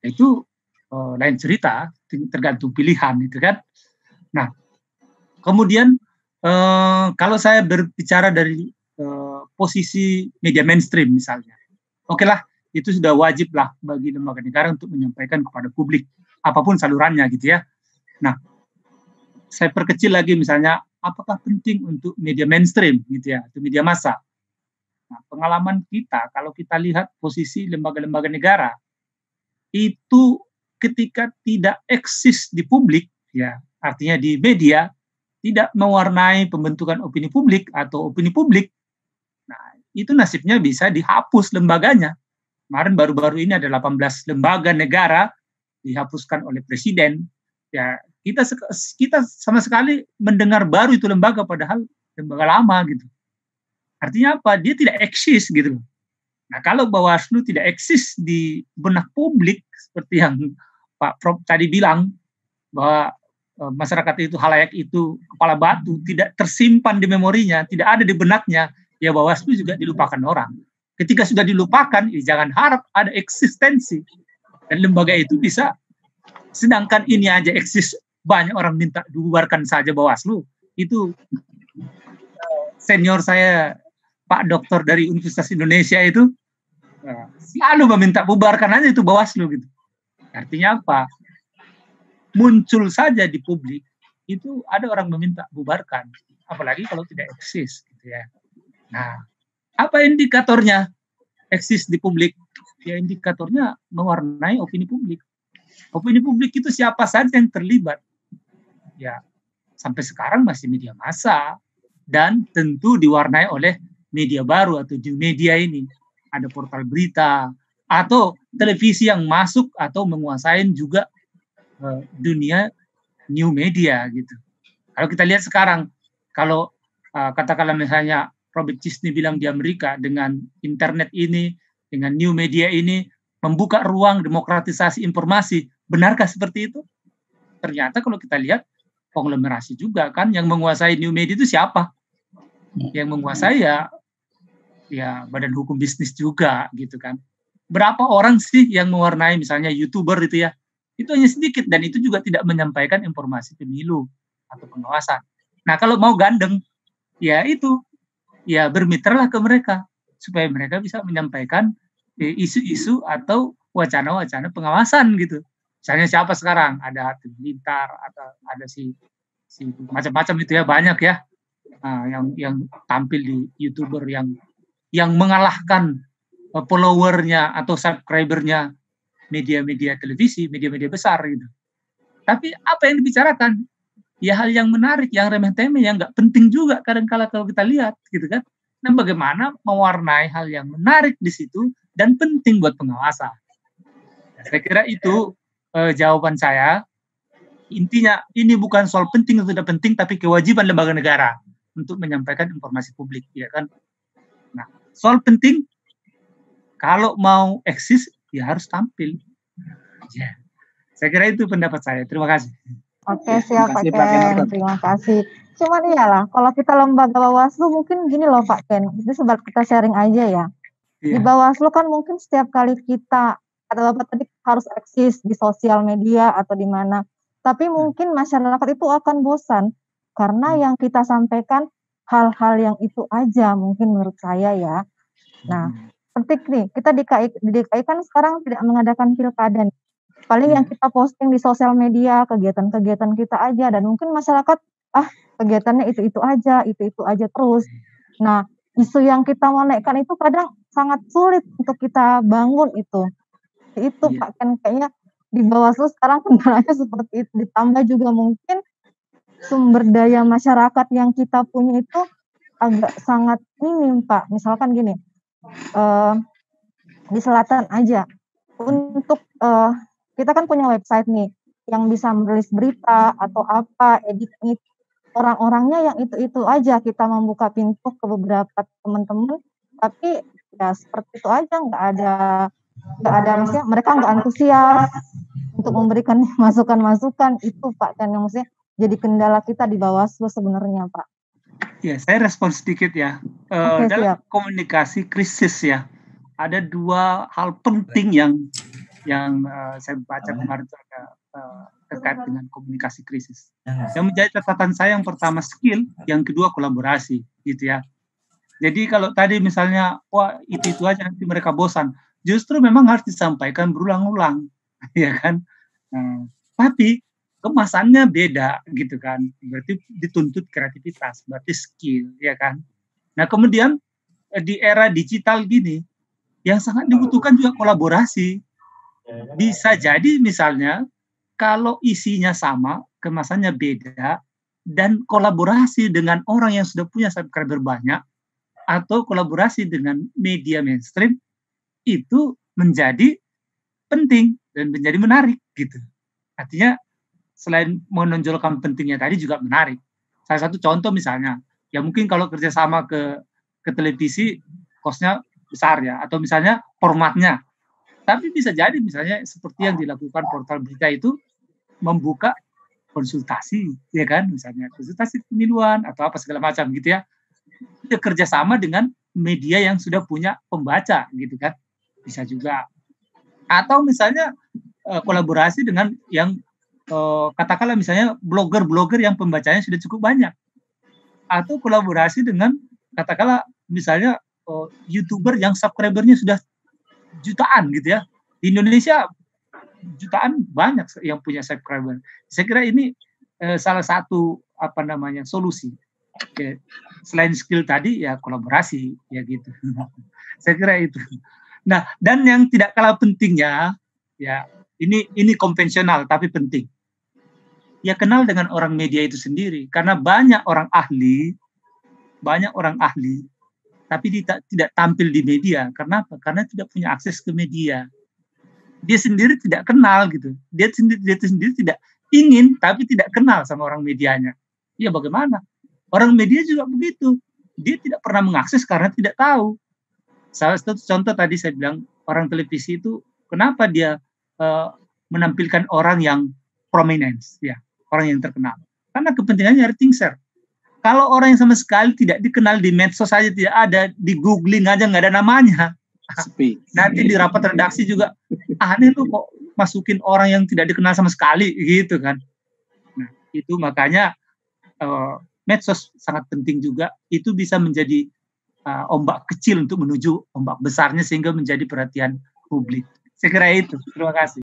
itu lain cerita, tergantung pilihan itu kan. Nah, kemudian kalau saya berbicara dari posisi media mainstream misalnya, oke lah, itu sudah wajib lah bagi lembaga negara untuk menyampaikan kepada publik apapun salurannya gitu ya. Nah, saya perkecil lagi misalnya, apakah penting untuk media mainstream gitu ya, atau media massa? Nah, pengalaman kita kalau kita lihat posisi lembaga-lembaga negara itu ketika tidak eksis di publik, ya artinya di media, tidak mewarnai pembentukan opini publik atau opini publik, nah itu nasibnya bisa dihapus lembaganya. Kemarin baru-baru ini ada 18 lembaga negara dihapuskan oleh presiden. Ya, kita sama sekali mendengar baru itu lembaga, padahal lembaga lama gitu. Artinya apa? Dia tidak eksis gitu. Nah, kalau Bawaslu tidak eksis di benak publik seperti yang Pak Prof tadi bilang, bahwa masyarakat itu, halayak itu kepala batu, tidak tersimpan di memorinya, tidak ada di benaknya, ya Bawaslu juga dilupakan orang. Ketika sudah dilupakan, ya jangan harap ada eksistensi. Dan lembaga itu bisa, sedangkan ini aja eksis, banyak orang minta dibubarkan saja Bawaslu. Itu senior saya, Pak Doktor dari Universitas Indonesia itu, selalu meminta bubarkan aja itu Bawaslu gitu. Artinya apa? Muncul saja di publik, itu ada orang meminta bubarkan. Apalagi kalau tidak eksis gitu ya. Nah, apa indikatornya eksis di publik? Ya indikatornya mewarnai opini publik. Opini publik itu siapa saja yang terlibat? Ya sampai sekarang masih media massa dan tentu diwarnai oleh media baru atau new media ini. Ada portal berita atau televisi yang masuk atau menguasai juga dunia new media gitu. Kalau kita lihat sekarang, kalau katakanlah misalnya Robert Cisny bilang di Amerika dengan internet ini, dengan new media ini membuka ruang demokratisasi informasi, benarkah seperti itu? Ternyata kalau kita lihat konglomerasi juga kan yang menguasai new media itu siapa? Yang menguasai ya badan hukum bisnis juga gitu kan. Berapa orang sih yang mewarnai misalnya YouTuber itu ya? Itu hanya sedikit dan itu juga tidak menyampaikan informasi pemilu atau pengawasan. Nah, kalau mau gandeng ya itu ya bermitralah ke mereka supaya mereka bisa menyampaikan isu-isu atau wacana-wacana pengawasan gitu. Misalnya siapa sekarang? Ada Tim Lintar atau ada si macam-macam itu ya, banyak ya. Yang tampil di YouTuber yang mengalahkan followernya atau subscribernya media-media televisi, media-media besar gitu. Tapi apa yang dibicarakan? Ya hal yang menarik, yang remeh-temeh, yang nggak penting juga kadang-kala kalau kita lihat gitu kan. Nah, bagaimana mewarnai hal yang menarik di situ dan penting buat pengawasan. Saya kira itu jawaban saya. Intinya ini bukan soal penting atau tidak penting, tapi kewajiban lembaga negara untuk menyampaikan informasi publik, ya kan. Nah, soal penting, kalau mau eksis, ya harus tampil. Ya. Saya kira itu pendapat saya. Terima kasih.
Oke, siap Pak Ken. Terima kasih. Cuman iyalah, kalau kita lembaga Bawaslu mungkin gini loh Pak Ken. Itu sebab kita sharing aja ya. Di Bawaslu kan mungkin setiap kali kita, kata Bapak tadi harus eksis di sosial media atau di mana. Tapi mungkin masyarakat itu akan bosan. Karena yang kita sampaikan hal-hal yang itu aja mungkin menurut saya ya. Nah, seperti nih, kita di DKI kan sekarang tidak mengadakan pilkada. Paling yang kita posting di sosial media, kegiatan-kegiatan kita aja. Dan mungkin masyarakat, kegiatannya itu aja terus. Nah, isu yang kita mau naikkan itu kadang sangat sulit untuk kita bangun itu. Itu Pak Ken, kayaknya di Bawaslu sekarang kendalanya seperti itu. Ditambah juga mungkin sumber daya masyarakat yang kita punya itu agak sangat minim Pak. Misalkan gini, di selatan aja, untuk kita kan punya website nih, yang bisa merilis berita atau apa, edit orang-orangnya yang itu aja, kita membuka pintu ke beberapa teman-teman, tapi ya seperti itu aja, nggak ada maksudnya mereka nggak antusias untuk memberikan masukan-masukan, itu Pak Ken, yang maksudnya jadi kendala kita di Bawaslu sebenarnya Pak.
Ya, saya respon sedikit ya. Dalam komunikasi krisis ya, ada dua hal penting yang saya baca kemarin terkait dengan komunikasi krisis. Yang menjadi catatan saya yang pertama skill, yang kedua kolaborasi, gitu ya. Jadi kalau tadi misalnya, wah itu aja nanti mereka bosan, justru memang harus disampaikan berulang-ulang, ya kan. Tapi kemasannya beda, gitu kan. Berarti dituntut kreativitas, berarti skill, ya kan. Nah kemudian di era digital gini, yang sangat dibutuhkan juga kolaborasi. Bisa jadi misalnya kalau isinya sama, kemasannya beda, dan kolaborasi dengan orang yang sudah punya subscriber banyak, atau kolaborasi dengan media mainstream, itu menjadi penting dan menjadi menarik gitu. Artinya selain menonjolkan pentingnya tadi juga menarik. Salah satu contoh misalnya, ya mungkin kalau kerjasama ke televisi, kosnya besar ya, atau misalnya formatnya. Tapi bisa jadi misalnya seperti yang dilakukan portal berita itu membuka konsultasi, ya kan, misalnya konsultasi pemiluan atau apa segala macam gitu ya. Itu kerjasama dengan media yang sudah punya pembaca gitu kan, bisa juga. Atau misalnya kolaborasi dengan yang katakanlah misalnya blogger-blogger yang pembacanya sudah cukup banyak. Atau kolaborasi dengan katakanlah misalnya YouTuber yang subscribernya sudah jutaan gitu ya. Di Indonesia jutaan banyak yang punya subscriber. Saya kira ini salah satu solusi. Oke. Selain skill tadi ya kolaborasi ya gitu. Saya kira itu. Nah, dan yang tidak kalah pentingnya ya ini konvensional tapi penting. Ya kenal dengan orang media itu sendiri karena banyak orang ahli tapi tidak tampil di media. Karena apa? Karena tidak punya akses ke media. Dia sendiri tidak kenal gitu. Dia sendiri tidak ingin, tapi tidak kenal sama orang medianya. Ya bagaimana? Orang media juga begitu. Dia tidak pernah mengakses karena tidak tahu. Salah satu contoh tadi saya bilang, orang televisi itu kenapa dia menampilkan orang yang prominence, ya, orang yang terkenal. Karena kepentingannya rating share. Kalau orang yang sama sekali tidak dikenal di medsos saja tidak ada, di googling aja nggak ada namanya. Nanti di rapat redaksi juga aneh tuh kok masukin orang yang tidak dikenal sama sekali gitu kan. Nah, itu makanya medsos sangat penting juga. Itu bisa menjadi ombak kecil untuk menuju ombak besarnya sehingga menjadi perhatian publik. Saya kira itu. Terima kasih.